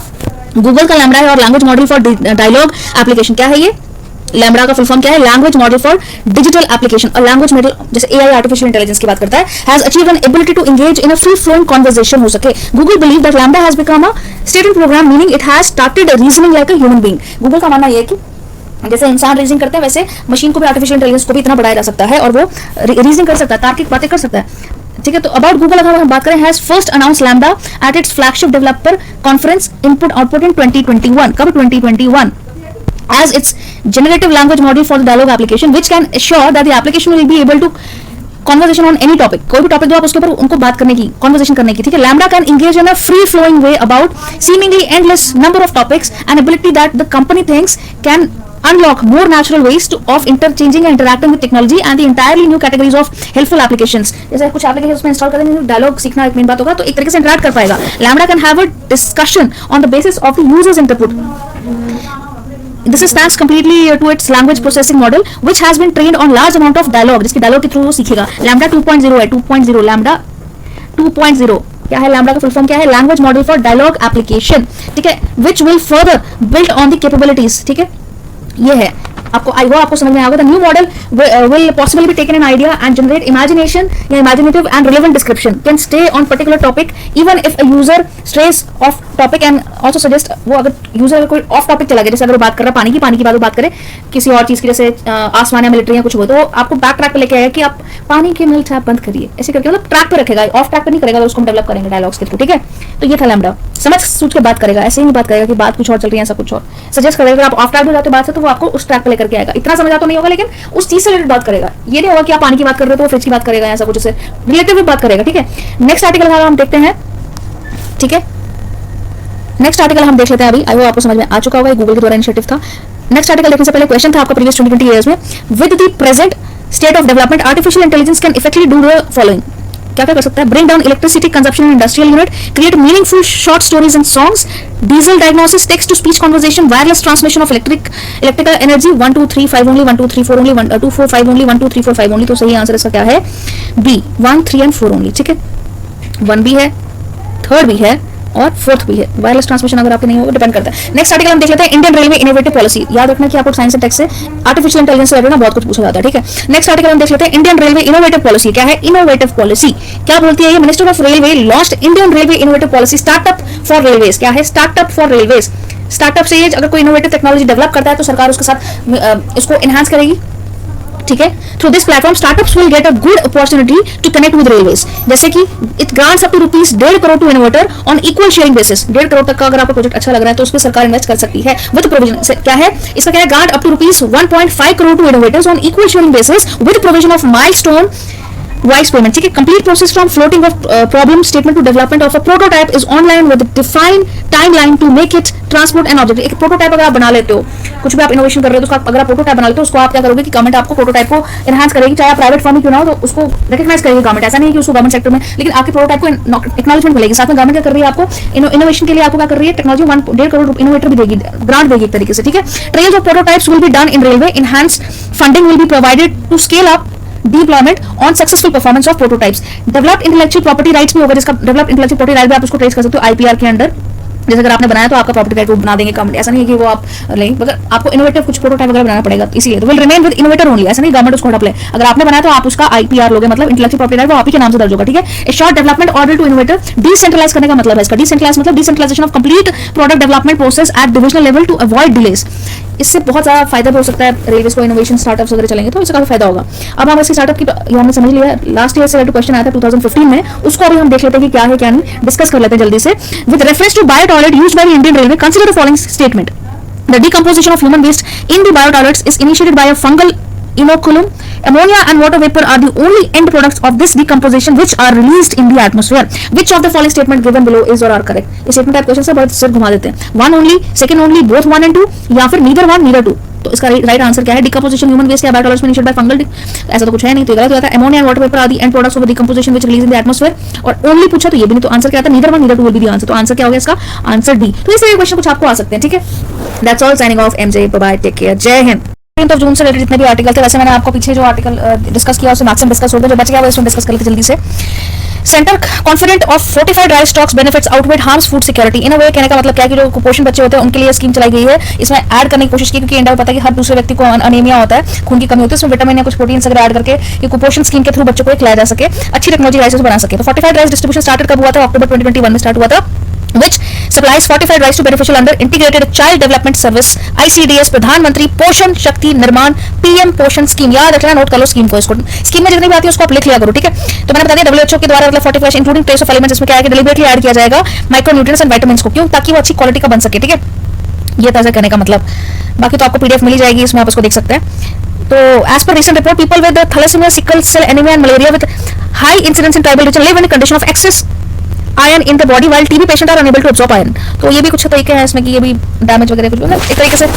गूगल का लैम्बडा है। और language model for dialogue application क्या है, ये लैम्बडा का फुल फॉर्म क्या है, language model for digital application. और लैंग्वेज मॉडल जैसे एआई आर्टिफिशियल इंटेलिजेंस की बात करता है, has achieved an ability to engage in a free flowing conversation हो सके। Google believe that LaMDA has become a stated program, meaning it has started reasoning like a human being. Google का मानना यह है कि जैसे इंसान रीजनिंग करते हैं, वैसे मशीन को भी आर्टिफिशियल इंटेलिजेंस को भी इतना बढ़ाया जा सकता है और वो रीजनिंग कर सकता है, तार्किक बातें कर सकता है, ठीक है। तो अबाउट गूगल अगर हम बात करें, has first announce lambda at its flagship developer conference input output इन 2021। कब 2021? as its generative language model for the dialogue application, which can assure that the application will be able to conversation on any topic, कोई भी topic दो आप उसके ऊपर उनको बात करने की, कॉन्वर्सेशन करने की, ठीक है। Lambda can engage in a free flowing way about seemingly endless number of topics, an ability that the company thinks can unlock more natural ways of interchanging and interacting with technology and the entirely new categories of helpful applications। जैसे कुछ application उसमें install करेंगे, dialogue सीखना एक main बात होगा, तो एक तरीके से इंटरैक्ट कर पाएगा। Lambda can have a discussion on the basis of the users input. This is thanks completely to its language processing model, which has been trained on large amount of dialogue, जिसकी dialogue के through वो सीखेगा। Lambda 2.0 है, 2.0 lambda 2.0 क्या है, lambda का full form क्या है, language model for dialogue application, ठीक है, which will further build on the capabilities, ठीक है। ये है आपको समझ में आएगा। The new model will possibly be taken an idea and generate imagination या imaginative and relevant description, can stay on particular topic even if a user strays off topic and also suggest, वो अगर user कोई of topic चला गया, जैसे अगर वो बात कर रहा है पानी की बात वो बात करे किसी और चीज की, जैसे आसमान या मिलिट्री या कुछ हो, तो आपको बैक ट्रैक पे लेके आएगा कि आप पानी के नल टैप बंद करिए, ऐसे करके मतलब ट्रैक पे रखेगा, ऑफ ट्रैक पे नहीं करेगा, तो उसको हम डेवलप करेंगे डायलॉग्स के थ्रू, ठीक है। तो ये था लैम्बडा, समझ सोच के बात करेगा, ऐसे ही नहीं बात करेगा कि बात कुछ और चल रही है ऐसा कुछ और सजेस्ट करेगा। अगर आप ऑफ ट्रैक हो जाते बात से, तो वो आपको उस ट्रैक पे लेकर के आएगा। इतना समझा तो नहीं होगा, लेकिन उस चीज से रिलेटेड बात करेगा। ये नहीं होगा कि आप पानी की बात कर रहे हो तो वो फ्रिज की बात करेगा, ऐसा कुछ से रिलेटिव बात करेगा, ठीक है। नेक्स्ट आर्टिकल हम देखते हैं, ठीक है। नेक्स्ट आर्टिकल हम देख लेते हैं अभी, आई होप आपको समझ में आ चुका होगा, गूगल के द्वारा इनिशिएटिव था। नेक्स्ट आर्टिकल देखने से पहले क्वेश्चन था आपका प्रीवियस 2020 ईयर्स में, with the present state of development artificial intelligence can effectively do the following. क्या क्या कर सकता है, bring down electricity consumption in industrial unit, create meaningful short stories and songs, disease diagnosis, text to speech conversation, wireless transmission of electrical energy, 1 2 3 5 only, 1 2 3 4 only, 1 2 4 5 only, 1 2 3 4 5 only. तो सही answer इसका क्या है, बी 1 3 एंड 4 ओनली, ठीक है। 1 भी है, 3rd भी है और 4th भी है। वायरलेस ट्रांसमिशन अगर आपके नहीं होगा, डिपेंड करता है। नेक्स्ट आर्टिकल हम देख लेते हैं, इंडियन रेलवे इनोवेटिव पॉलिसी। याद रखना कि आपको साइंस एंड टेक से आर्टिफिशियल इंटेलिजेंस से रिलेटेड ना बहुत कुछ पूछा जाता है, ठीक है। नेक्स्ट आर्टिकल हम देख लेते हैं, इंडियन रेलवे इनोवेटिव पॉलिसी। क्या है इनोवेटिव पॉलिसी, क्या बोलती है ये, minister of railway launched Indian railway innovative policy startup for railways. क्या है स्टार्टअप फॉर रेलवेज, स्टार्टअप से ये अगर कोई इनोवेटिव टेक्नोलॉजी डेवलप करता है तो सरकार उसके साथ इसको एनहांस करेगी, ठीक है। Through this platform startups will get a good opportunity to connect with railways, जैसे कि it grants up to ₹1.5 crore to innovator on equal sharing basis. 1.5 crore तक का अगर आपको प्रोजेक्ट अच्छा लग रहा है तो उसमें सरकार इन्वेस्ट कर सकती है विद प्रोविजन। क्या है इसका, क्या है, grant up to ₹1.5 crore to innovators on equal sharing basis with provision of milestone wise payment, ठीक है। Complete process from floating of problem statement to development of a prototype is online with defined timeline to make it transparent and objective. एक prototype अगर आप बना लेते हो, कुछ भी आप इनोवेशन कर रहे हो, तो अगर आप प्रोटोटाइप बना लेते हो, उसको आप क्या करोगे कि गवर्नमेंट आपको प्रोटोटाइप को एनहांस करेगी, चाहे आप प्राइवेट फर्म क्यों ना हो, तो उसको रिकॉग्नाइज करेगी गवर्नमेंट। ऐसा नहीं है कि उसको गवर्नमेंट सेक्टर में, लेकिन आपके प्रोटोटाइप को एक्नॉलेजमेंट मिलेगी। साथ में गवर्नमेंट क्या कर रही है, आपको इनोवेशन के लिए आपको क्या कर रही है, टेक्नोलॉजी 1.5 करोड़ इनोवेटर भी देगी, ग्रांट देगी एक तरीके से, ठीक है। Trials of prototypes will be done in railway, enhanced funding will be provided to scale up deployment on successful performance of prototypes। Developed intellectual property rights भी होगा, जिसका डेवलप्ड इंटेलेक्चुअल प्रॉपर्टी राइट भी आप उसको ट्रेस कर सकते हो IPR के अंडर, जैसे अगर आपने बनाया तो आपका प्रॉपर्टी राइट वो बना देंगे कम, ऐसा नहीं है कि वो आप लेंगे, मगर आपको इनोवेटिव कुछ प्रोटोटाइप वगैरह बनाना पड़ेगा, इसीलिए तो will remain with innovator only, ऐसा नहीं गवर्नमेंट उसको हटा ले। अगर आपने बनाया तो आप उसका आईपीआर लोगे, मतलब इंटेलेक्चुअल प्रॉपर्टी राइट वो आप ही के नाम से दर्ज होगा, ठीक है। A short development order to innovator, decentralise करने का मतलब है इसका, डिसेंट्रलाइज मतलब decentralisation of complete product development process at divisional level to avoid delays. इससे बहुत ज़्यादा फायदा भी हो सकता है रेलवे को, इनोवेशन स्टार्टअप्स वगैरह चलेंगे तो इससे काफी फायदा होगा। अब हम इसकी स्टार्टअप की हमने समझ लिया, लास्ट ईयर से क्वेश्चन आया था 2015 में, उसको अभी हम देख लेते हैं कि क्या है क्या नहीं, डिस्कस कर लेते हैं जल्दी से। With reference to bio toilet used by Indian railway, consider the following statement. The decomposition of human waste in the biotoilets is initiated by a fungal inoculum. Ammonia and water vapor are the only end products of this decomposition which are released in the atmosphere. Which of the following statement given below is or are correct? इस statement type question से बहुत सिर घुमा देते हैं। One only, second only, both one and two, या फिर neither one neither two। तो इसका राइट आंसर क्या है? डिकम्पोजिशन ह्यूमन वेस्ट या बायोटॉयलेट्स में इनिशिएटेड बाय फंगल, ऐसा तो कुछ है नहीं, तो गलत हो जाता है। Ammonia and water vapour are the end products of decomposition which release in the atmosphere, और ओनली पूछा तो ये भी नहीं, तो आंसर क्या आता है? Neither one neither two will be the answer. तो आंसर क्या हो गया इसका? Answer D. तो इस तरह के क्वेश्चन कुछ आपको आ सकते हैं, ठीक है। That's all, signing off, MJ, bye, take care, Jai Hind. Of June से रिलेटेड जितने भी आर्टिकल थे, वैसे मैंने आपको पीछे जो आर्टिकल डिस्कस किया उससे मैक्सिमम डिस्कस हो गया, जो बच गया वो इसमें डिस्कस कर लेते जल्दी से। Centre confident of fortified rice stocks benefits outweigh harms food security. In a way कहने का मतलब क्या है कि जो कुपोषण बच्चे होते हैं उनके लिए स्कीम चलाई गई है, इसमें ऐड करने की कोशिश की, क्योंकि इंडिया में पता है कि हर दूसरे व्यक्ति को अनीमिया होता है, खून की कमी होती है, उसमें विटामिन या कुछ प्रोटीन वगैरह ऐड करके ये कुपोषण स्कीम के थ्रू बच्चों को खिलाया जा सके, अच्छी टेक्नोलॉजी राइस बना सके। तो फोर्टिफाइड राइस डिस्ट्रीब्यूशन स्टार्टेड कब हुआ था? अक्टूबर 2021 में स्टार्ट हुआ था, which supplies fortified rice to beneficial under integrated child development service ICDS प्रधानमंत्री पोषण शक्ति निर्माण पीएम पोषण स्कीम। याद रखना, नोट कर लो स्कीम को, इसको स्कीम में जितनी भी आती है उसको आप लिख लिया करो, ठीक है। तो मैंने बता दिया WHO के द्वारा मतलब fortified including trace of elements, इसमें क्या है कि डेलिबरेटली ऐड किया जाएगा माइक्रोन्यूट्रिएंट्स एंड विटामिन्स को, क्यों? ताकि वो अच्छी क्वालिटी का बन सके, ठीक है। ये ताजा करने का मतलब, बाकी तो आपको PDF मिल जाएगी, इसमें आप इसको देख सकते हैं। तो as per recent report, people with thalassemia, sickle cell anaemia and malaria with high incidence in tribal region live in condition of excess iron in the body while TB patient are unable to absorb iron. तो ये भी कुछ तरीके हैं इसमें कि ये भी डैमेज वगैरह कुछ मतलब एक तरीके से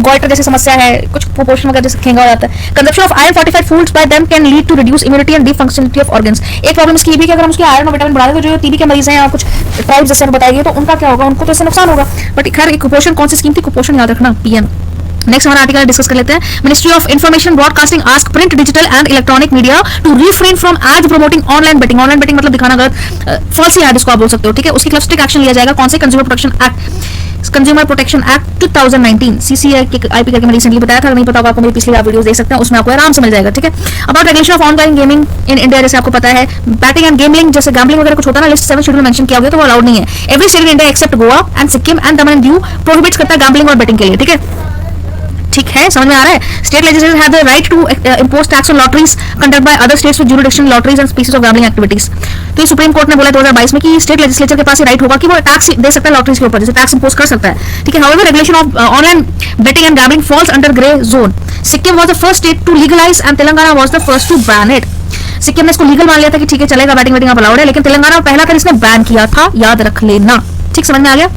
गॉइटर जैसी समस्या है, कुछ कुपोषण वगैरह जैसे खेंगा हो जाता है। Consumption of iron fortified foods by them can lead to reduce immunity and dysfunctionality of organs. एक प्रॉब्लम इसकी भी कि अगर हम उसके आयरन और विटामिन बढ़ा दें तो जो TB के मरीज हैं या कुछ ट्राइब्स जैसे बताएंगे तो उनका क्या होगा, उनको तो इससे नुकसान होगा। बट खैर कुपोषण कौन सी स्कीम थी? कुपोषण याद रखना, PM। नेक्स्ट हमारा आर्टिकल डिस्कस कर लेते हैं। Ministry of information broadcasting ask print digital and electronic media to refrain from ad promoting online betting. Online betting मतलब दिखाना गलत, फॉल्सी एड इसको आप बोल सकते हो, ठीक है। उसकी खिलाफ स्ट्रिक्ट एक्शन लिया जाएगा। कौन से? कंज्यूमर प्रोटेक्शन एक्ट 2019 CCI के IP करके मैं रिसेंटली बताया था, अगर नहीं पता होगा आपको मेरी पिछली वीडियोस देख सकते हैं, उसमें आपको आराम से मिल जाएगा, ठीक है। About regulation of online gaming in India, जैसे आपको पता है बैटिंग एंड गेमिंग जैसे गैम्बलिंग वगैरह कुछ होता है ना, लिस्ट 7 शेड्यूल मेंशन किया गया तो वो अलाउड नहीं है। Every state in India accept Goa and Sikkim and Daman and Diu prohibits करता है गैम्बलिंग और बेटिंग के लिए, ठीक है। ठीक है, समझ में आ रहा है। State legislature have the right to impose tax on lotteries conduct by other states with jurisdiction lotteries and species of gambling activities. तो ये सुप्रीम कोर्ट ने बोला 2022 में कि स्टेट लेजिस्लेचर के पास ये राइट होगा कि वो टैक्स दे सकता है लॉटरीज के ऊपर, जैसे टैक्स इंपोज कर सकता है, ठीक है। However regulation of online betting and gambling falls under grey zone. Sikkim was the first state to legalise and Telangana was the first to ban it. Sikkim ने इसको लीगल मान लिया था कि ठीक है चलेगा, बैटिंग वेटिंग आप अलाउड है, लेकिन तेलंगाना पहला कर इसने बैन किया था, याद रख लेना, ठीक, समझ में आ गया।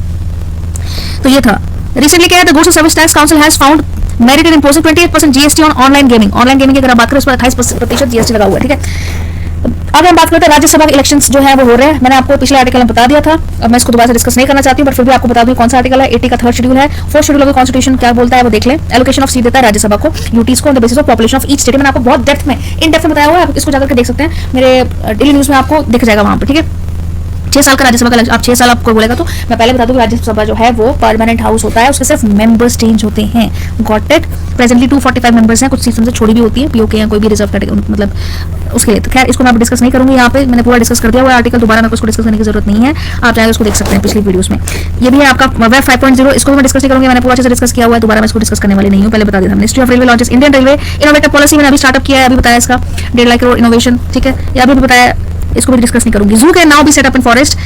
तो ये था। रिसेंटली क्या है, the goods and service tax council has found merit in imposing 28% GST on online gaming. Online gaming की अगर आप बात करें उस पर 28% GST लगा हुआ है, ठीक है। अब हम बात करते हैं राज्यसभा के इलेक्शंस जो है वो हो रहे हैं। मैंने आपको पिछले आर्टिकल में बता दिया था, अब मैं इसको दोबारा से डिस्कस नहीं करना चाहती हूँ, बट फिर भी आपको बता दूं कौन सा आर्टिकल है। 80 का 3rd शेड्यूल है। 4th शेड्यूल ऑफ कॉन्स्टिट्यूशन क्या बोलता है वो देख लें। एलोकेशन ऑफ सीट देता है राज्यसभा को यूटीज को on the basis of population of each state. मैंने आपको बहुत डेप्थ में इन डेप्थ में बताया हुआ है, आप इसको जाकर देख सकते हैं, मेरे डेली न्यूज में आपको दिख जाएगा वहां पर, ठीक है। 6 साल का राज्यसभा का, आप 6 साल आपको बोलेगा तो मैं पहले बता दूं राज्यसभा जो है वो परमानेंट हाउस होता है, उसके सिर्फ मेंबर्स चेंज होते हैं। Got it. प्रेजेंटली 245 मेंबर्स हैं, कुछ सीट्स से छोड़ी भी होती है, पीओके या कोई भी रिजर्व कैटेगरी मतलब उसके लिए। तो खैर इसको मैं डिस्कस नहीं करूंगी, यहाँ पे मैंने पूरा डिस्कस कर दिया हुआ आर्टिकल, दोबारा मेरे को उसको डिस्कस करने की जरूरत नहीं है, आप चाहे उसको देख सकते हैं पिछली वीडियोस में। ये भी है आपका वेब 5.0, इसको मैं डिस्कस नहीं करूंगी, मैंने पूरा अच्छे से डिस्कस किया हुआ है, दोबारा मैं इसको डिस्कस करने वाली नहीं हूँ, पहले बता दिया था। Ministry of railway launches Indian railway innovative policy, मैंने अभी स्टार्टअप किया है, अभी बताया इसका 1.5 लाख करोड़ इनोवेशन, ठीक है, ये अभी बताया, इसको भी डिस्कस नहीं करूंगी। Zoo can now be set up in forest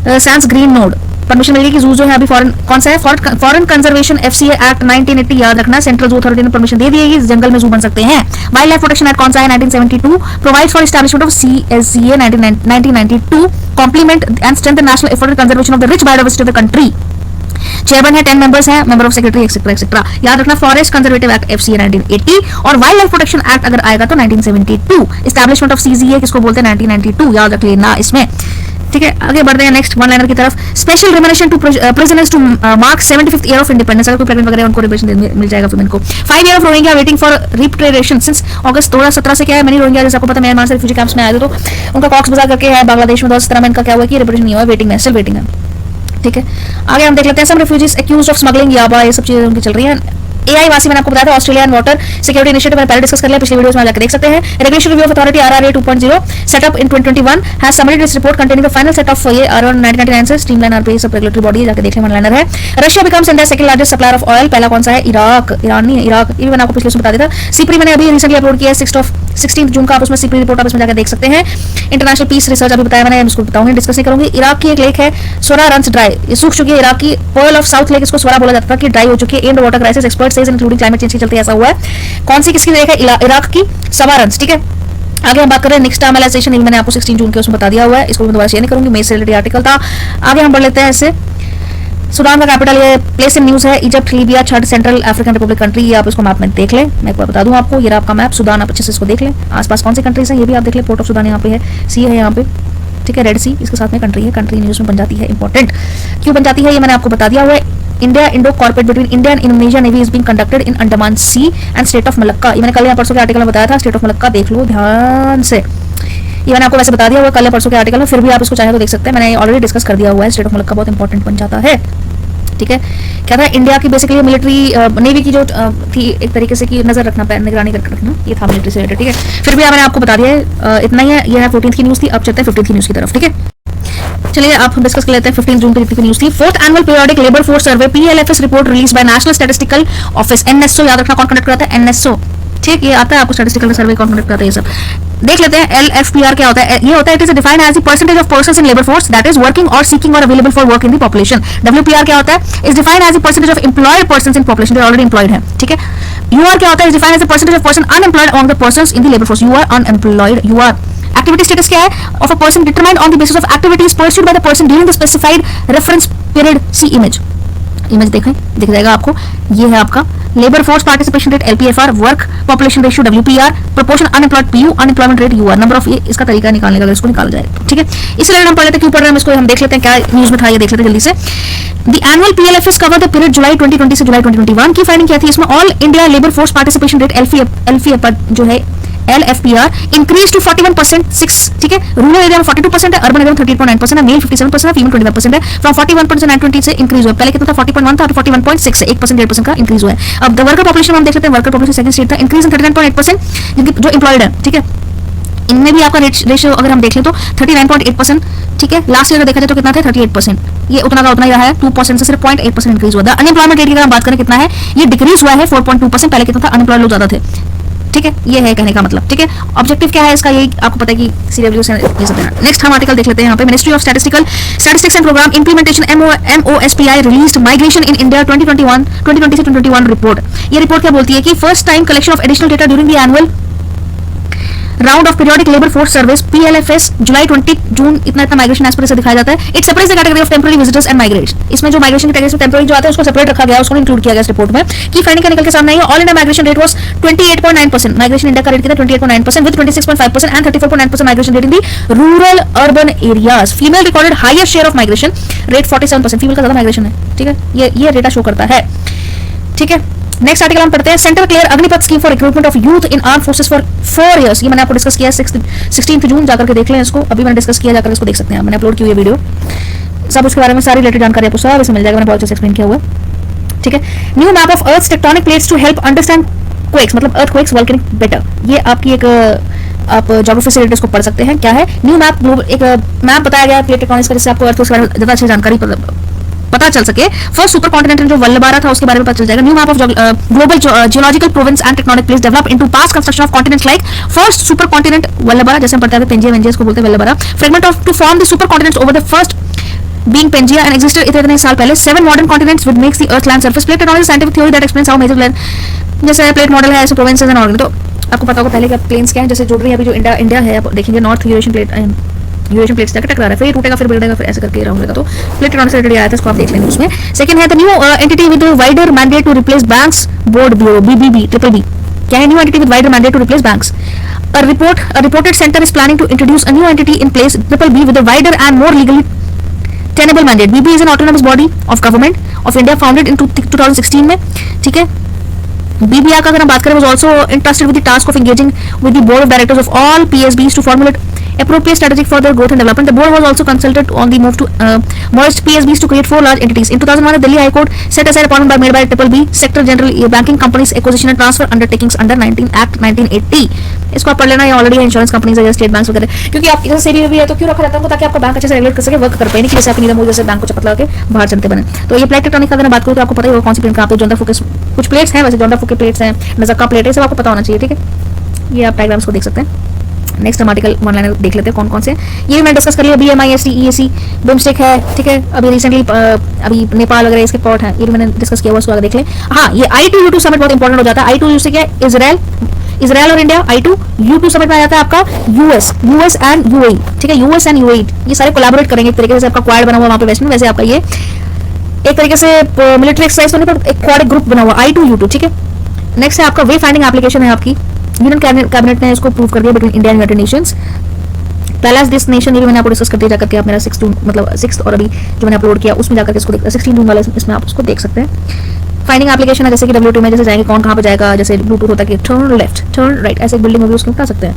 sans green nod. Permission मिलेगी कि जू जो है अभी फॉरेन कौन सा है, फॉरेन कंजर्वेशन FCA एक्ट 1980 याद रखना, सेंट्रल जू अथॉरिटी ने परमिशन दे दी है कि इस जंगल में जू बन सकते हैं। वाइल्ड लाइफ प्रोटेक्शन एक्ट कौन सा है, 1972 provides for establishment of CSCA 1992 complement and strengthen national effort in conservation of the rich biodiversity of the country. Chairman है, 10 मेंबर्स हैं, member of secretary et cetera et cetera. याद रखना फॉरेस्ट कंजर्वेटिव एक्ट FCA 1980 और wild life protection act अगर आएगा तो 1972। Establishment of CZA किसको बोलते हैं, 1992, याद रख लेना इसमें, ठीक है। आगे बढ़ते हैं नेक्स्ट वन लाइनर की तरफ। Special remission to prisoners to mark 75th year of independence. अगर कोई प्रेग्नेंट वगैरह उनको रिमरेशन मिल जाएगा फिर इनको। 5 year of Rohingya waiting for repatriation since August 2017 से क्या है, मैंने रोहिंग्या जैसे आपको पता है म्यांमार से रिफ्यूजी कैंप्स में आए थे, तो उनका कॉक्स बाजार करके है बांग्लादेश में 2017 में इनका क्या हुआ कि रिपेट्रिएशन नहीं हुआ, वेटिंग में, स्टिल वेटिंग है। ठीक है, आगे हम देख लेते हैं सम रेफ्यूजीज एक्यूज्ड ऑफ स्मगलिंग याबा, ये सब चीजें उनकी चल रही हैं। एआई वासी मैंने आपको बताया था, ऑस्ट्रेलियन वाटर सिक्योरिटी इनिशिएटिव में पहले डिस्कस कर लिया, पिछले वीडियोस में जाकर देख सकते हैं। Regulation review of authority RRA 2.0 setup in 2021 has submitted its report containing the final set of ये आरआर 1999 से स्ट्रीमलाइन आरपीए सब रेगुलेटरी बॉडी है, जाकर देख लें, लाइनर है। Russia becomes India second largest supplier of oil, पहला कौन सा है? इराक, ईरान नहीं, इराक, ये मैंने आपको पिछले से बता दिया था। सीपरी मैंने अभी रिसेंटली अपलोड किया है 16 जून का, आप उसमें सीपरी रिपोर्ट आप उसमें जाकर देख सकते हैं। इंटरनेशनल पीस रिसर्च अभी बताया मैंने, इसको बताऊंगी, डिस्कस नहीं करूंगी। इराक की एक लेक है सोरा रन्स ड्राई, ये सूख चुकी है, इराक की पर्ल ऑफ साउथ लेक, इसको सोरा बोला जाता है कि ड्राई हो चुकी है। And water crisis expert says including climate change के चलते ऐसा हुआ है। कौन सी किसकी लेक है? इराक की सवा रन्स, ठीक है। आगे हम बात कर रहे हैं निक्सटामाइजेशन, ये मैंने आपको 16 जून के उसमें बता दिया हुआ है, इसको मैं दोबारा शेयर नहीं करूंगी, मेज से रिलेटेड आर्टिकल था। आगे हम बढ़ लेते हैं इससे। सूडान का कैपिटल ये प्लेस इन न्यूज है, Egypt, Libya, Chhath central African Republic country, ये आप इसको मैप में देख लें। मैं एक बार बता दूं आपको, ये आपका मैप सूडान, आप अच्छे से इसको देख लें। आसपास कौन सी कंट्रीज है ये भी आप देख लें। पोर्ट ऑफ सूडान यहाँ पे है, सी है यहाँ पे, ठीक है, रेड सी इसके साथ में कंट्री है। कंट्री न्यूज में बन जाती है, इंपॉर्टेंट क्यों बन जाती है ये मैंने आपको बता दिया हुआ है। India Indo corporate between India and Indonesia navy is being conducted in Andaman sea and state of Malacca, ये मैंने कल या परसों के आर्टिकल में बताया था। स्टेट ऑफ मलक्का देख लो ध्यान से, ये मैंने आपको वैसे बता दिया हुआ कल या परसों के आर्टिकल में, फिर भी आप इसको चाहे तो देख सकते हैं, मैंने ऑलरेडी डिस्कस कर दिया हुआ है। स्टेट ऑफ मलक्का बहुत इंपॉर्टेंट बन जाता है, ठीक है। क्या था? इंडिया की बेसिकली मिलिट्री नेवी की जो थी एक तरीके से की नजर रखना, निगरानी करके रखना, ये था मिलिट्री से रिलेटेड, ठीक है। फिर भी मैंने आपको बता दिया है, इतना ही है। ये है 14th की न्यूज थी, अब चलते हैं 15th की न्यूज की तरफ, ठीक है। चलिए आप हम डिस्कस कर लेते हैं 15 जून की न्यूज थी। 4th annual periodic labour force survey PLFS report release by national statistical office, NSO, याद रखना कौन कंडक्ट करता है? एनएसओ, ठीक, ये आता है आपको स्टैटिस्टिकल सर्वे कौन कंडक्ट करता है, ये सब देख लेते हैं। एलएफपीआर क्या होता है? ये होता है, it is defined as the percentage of persons in labour force that is working or seeking or available for work in the population. WPR क्या होता है? Is defined as the percentage of employed persons in population, they already employed है, ठीक है। UR क्या होता है? Is defined as the percentage of person unemployed among the persons in the labour force, you are unemployed, you are. Activity status क्या है? Of a person determined on the basis of activities pursued by the person during the specified reference period. See image, image देखें, दिख जाएगा आपको, ये है आपका labour force participation rate LPFR, work population ratio WPR, proportion unemployed PU, unemployment rate UR, number of, ये इसका तरीका निकालने का, इसको निकाला जाए, ठीक है। इसलिए हम पढ़ लेते हैं, क्यों पढ़ रहे हैं इसको, हम देख लेते हैं क्या न्यूज में था, ये देख लेते हैं जल्दी से। The annual PLFS cover the period July 2020 से जुलाई 2021 की फाइंडिंग क्या थी? इसमें all India labour force participation rate LPFR जो है LFPR इंक्रीज टू 41%, 6, ठीक है। रूरल एरिया में 42% है, अर्बन एरिया में 38.9% है, मेल 57% है, फीमेल 21% है। फ्रॉम 41% 920 से इंक्रीज हुआ, पहले कितना था? 40.1 था, तो 41.6 है, 1%, 1.5% का इंक्रीज हुआ है। अब द वर्कर पॉपुलेशन हम देख लेते हैं, वर्कर पॉपुलेशन सेकंड स्टेट था, इंक्रीज इन 39.8% जो एम्प्लॉयड है, ठीक है। इनमें भी आपका रेशियो अगर हम देख लें तो 39.8%, ठीक है। लास्ट ईयर देखा जाए तो कितना था? 38%, ये उतना का उतना ही रहा है, 2% से सिर्फ 0.8% इंक्रीज हुआ था। अनएम्प्लॉयमेंट रेट की अगर हम बात करें कितना है, ये डिक्रीज हुआ है 4.2%, पहले कितना था? अनएम्प्लॉयड लोग ज्यादा थे, ठीक है। ये है कहने का मतलब, ठीक है। ऑब्जेक्टिव क्या है इसका, यही आपको पता है कि सीडब्ल्यू से ये सब देना। नेक्स्ट हम आर्टिकल देख लेते हैं यहाँ पे, ministry of statistics and programme implementation MOSPI released migration in India 2020 से 2021 रिपोर्ट। ये रिपोर्ट क्या बोलती है कि first time collection of additional data during the annual round of periodic labour force service PLFS July 20 June इतना migration as per से दिखाया जाता है। It separates the category of temporary visitors and migration, इसमें जो माइग्रेशन की category में temporary जो आता है उसको सेपरेट रखा गया, उसको इंक्लूड किया गया इस रिपोर्ट में। की फाइंडिंग क्या निकल के सामने आई है? All India migration rate was 28.9%, migration India का रेट कितना? 28.9% with 26.5% and 34.9% migration rate in the rural urban areas. Female recorded highest share of migration rate 47%, female का ज्यादा माइग्रेशन है, ठीक है। ये डेटा शो करता है, ठीक है। नेक्स्ट आर्टिकल हम पढ़ते हैं, central clear Agnipath scheme for recruitment of youth in arm forces for 4 years. ये मैंने आपको डिस्कस किया 16 जून, जाकर के देख लें इसको, अभी मैंने डिस्कस किया, जाकर इसको देख सकते हैं, मैंने अपलोड की हुई वीडियो, सब उसके बारे में सारी रिलेटेड जानकारी आपको सब इसमें मिल जाएगा, मैंने बहुत अच्छे से एक्सप्लेन किया हुआ है, ठीक है। New map of earth tectonic plates to help understand quakes, मतलब अर्थ क्वेक्स वोल्केनिक बेटर, ये आपकी एक आप ज्योग्राफी से रिलेटेड इसको पढ़ सकते हैं। क्या है? न्यू मैप, एक मैप बताया गया प्लेट टेक्टोनिक्स का, जिससे आपको अर्थ के बारे में ज्यादा अच्छी जानकारी पता चल सके। फर्स्ट सुपर कॉन्टिनेंटल जो वल्लभारा था उसके बारे में पता चल जाएगा। New map of global geological province and tectonic plates develop into past construction of continents like first super continent वल्लभारा, जैसे हम पढ़ते हैं पेंजिया वेंजिया, इसको बोलते हैं वल्लभारा। Fragment of to form the super continents over the first being Pangea and existed इतने साल पहले 7 modern continents which makes the earth land surface plate technology scientific theory that explains how major land, जैसे plate model है ऐसे provinces and organ, तो आपको पता होगा पहले का प्लेन्स क्या है, जैसे जुड़ रही है अभी जो इंडिया है, आप देखेंगे नॉर्थ यूरेशियन प्लेट्स जाकर टकरा रहा है, फिर ये टूटेगा फिर बढ़ेगा, फिर ऐसे करके राउंड होगा, तो प्लेट टेक्टोनिक्स से रिलेटेड आया था, इसको आप देख लेंगे उसमें। सेकंड है the new entity with wider mandate to replace banks board bureau BBB क्या है? New entity with wider mandate to replace banks. A reported center is planning to introduce a new entity in place BBB with a wider and more legally tenable mandate. BB is an autonomous body of government of India founded in 2016 में, ठीक है। BBR का अगर हम बात करें was also entrusted with the task of engaging with the board of directors of all PSBs to formulate appropriate strategy for their growth and development. The board was also consulted on the move to merged PSBs to create 4 large entities. In 2001, the Delhi High Court set aside appointment by made by Triple B Sector General Banking Companies Acquisition and Transfer Undertakings under 19 Act 1980. इसको आप पढ़ लेना, ये already insurance companies है, state bank वगैरह, क्योंकि आप जैसे सेबी भी है तो क्यों रखा जाता है ताकि आपका बैंक अच्छे से रेगुलेट कर सके, वर्क कर पाए, नहीं कि जैसे अपनी जैसे बैंक को चपत लगा के बाहर चलते बने। तो ये प्लेट टेक्टोनिक का अगर बात करूँ तो आपको पता ही होगा कौन सी प्लेट कहाँ पे, जोंडा फुके कुछ प्लेट्स हैं, वैसे जोंडा फुके प्लेट्स हैं, नजक्का प्लेट है, सब आपको पता होना चाहिए, ठीक है। ये आप डायग्राम्स को देख सकते हैं। नेक्स्ट हम आर्टिकल वन लाइनर देख लेते हैं कौन कौन से, ये भी मैंने डिस्कस कर लिया, BMIST EAC बिम्स्टेक है, ठीक है। अभी रिसेंटली अभी नेपाल वगैरह इसके पोर्ट है, ये भी मैंने डिस्कस किया हुआ, उसको आगे देख ले। हाँ, ये I2U2 समिट बहुत इंपॉर्टेंट हो जाता है। I2U से क्या है, इजराइल और इंडिया, I2U2 समिट में आ जाता है आपका यूएस एंड UAE, ठीक है। यूएस एंड UAE ये सारे कोलैबोरेट करेंगे एक तरीके से, आपका क्वाड बना हुआ वहाँ पे वेस्ट में, वैसे आपका ये एक तरीके से मिलिट्री एक्सरसाइज होने पर एक क्वाड ग्रुप बना हुआ I2U2, ठीक है। नेक्स्ट है आपका वे फाइंडिंग एप्लीकेशन है आपकी, यूनियन कैबिनेट ने इसको अप्रूव कर दिया between India and United Nations. पहला डेस्टिनेशन ये भी मैंने आपको डिस्कस कर दिया, जाकर के आप मेरा 6 और अभी जो मैंने अपलोड किया उसमें जाकर के इसको 16 जून वाला इसमें आप उसको देख सकते हैं। फाइंडिंग एप्लीकेशन है, जैसे कि WTO में जैसे जाएंगे कौन कहाँ पे जाएगा, जैसे ब्लूटूथ होता है कि टर्न लेफ्ट टर्न राइट, ऐसे एक बिल्डिंग होगी उसको उठा सकते हैं,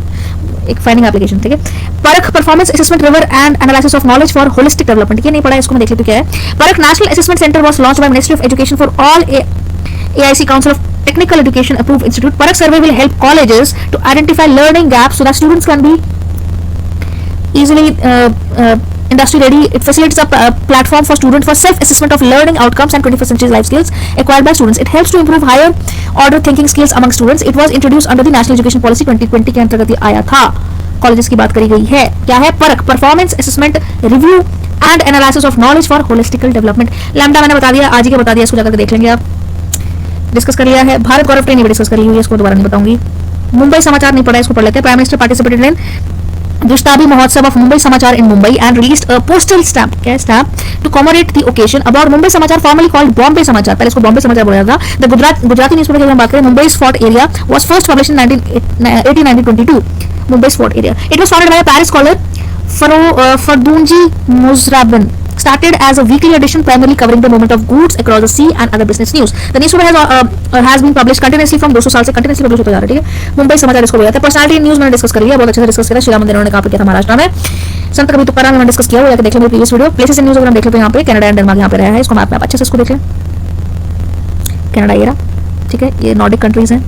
एक फाइंडिंग एप्लीकेशन, ठीक है। Parakh performance assessment river and analysis of knowledge for holistic development, ये नहीं पढ़ा है, इसको मैं देख लेते क्या है। परख national assessment centre was launched by ministry of education for all AIC Council of Technical Education approved institute. Parak survey will help colleges to identify learning gaps so that students can be easily industry ready. It facilitates a platform for students for self-assessment of learning outcomes and 21st century life skills acquired by students. It helps to improve higher order thinking skills among students. It was introduced under the National Education Policy 2020 के अंतर्गत ये आया था। Colleges की बात करी गई है, क्या है Parakh, performance assessment review and analysis of knowledge for holistical development. Lambda मैंने बता दिया, आज ही का बता दिया, इसको जाकर देख लेंगे आप, डिस्कस कर लिया है। भारत गौरव ट्रेन भी डिस्कस कर ली हुई है, इसको दोबारा नहीं बताऊंगी। मुंबई समाचार नहीं पढ़ा, इसको पढ़ लेते हैं। Prime minister participated in Dushtabi Mahotsav of Mumbai Samachar in Mumbai and released a postal stamp, क्या stamp, to commemorate the occasion about Mumbai Samachar, formerly called Bombay Samachar, पहले इसको बॉम्बे समाचार बोला जाता था। The गुजराती न्यूज़पेपर की हम बात करें, Mumbai's fort area was first published in 1822. Mumbai's fort area. It was founded by a Paris scholar, Fardunji Muzrabin. Started as a weekly edition primarily covering the movement of goods across the sea and other business news. The newspaper has been published continuously from 200 साल से continuously publish होता जा रहा है, ठीक है। मुंबई समाचार इसको बोला जाता है। पर्सनालिटी न्यूज़ मैंने डिस्कस कर लिया, बहुत अच्छे से डिस्कस किया। श्री राम मंदिर उन्होंने कहा किया था महाराष्ट्र में। संत कबीर तुकाराम मैंने डिस्कस किया, वो जाकर देख लें previous video. Places in news अगर हम देख लेते हैं, यहाँ पे कनाडा एंड डेनमार्क यहाँ पे रहा है, इसको मैप में अच्छे से इसको देख लें। कनाडा ये रहा, ठीक है, ये नॉर्डिक कंट्रीज हैं,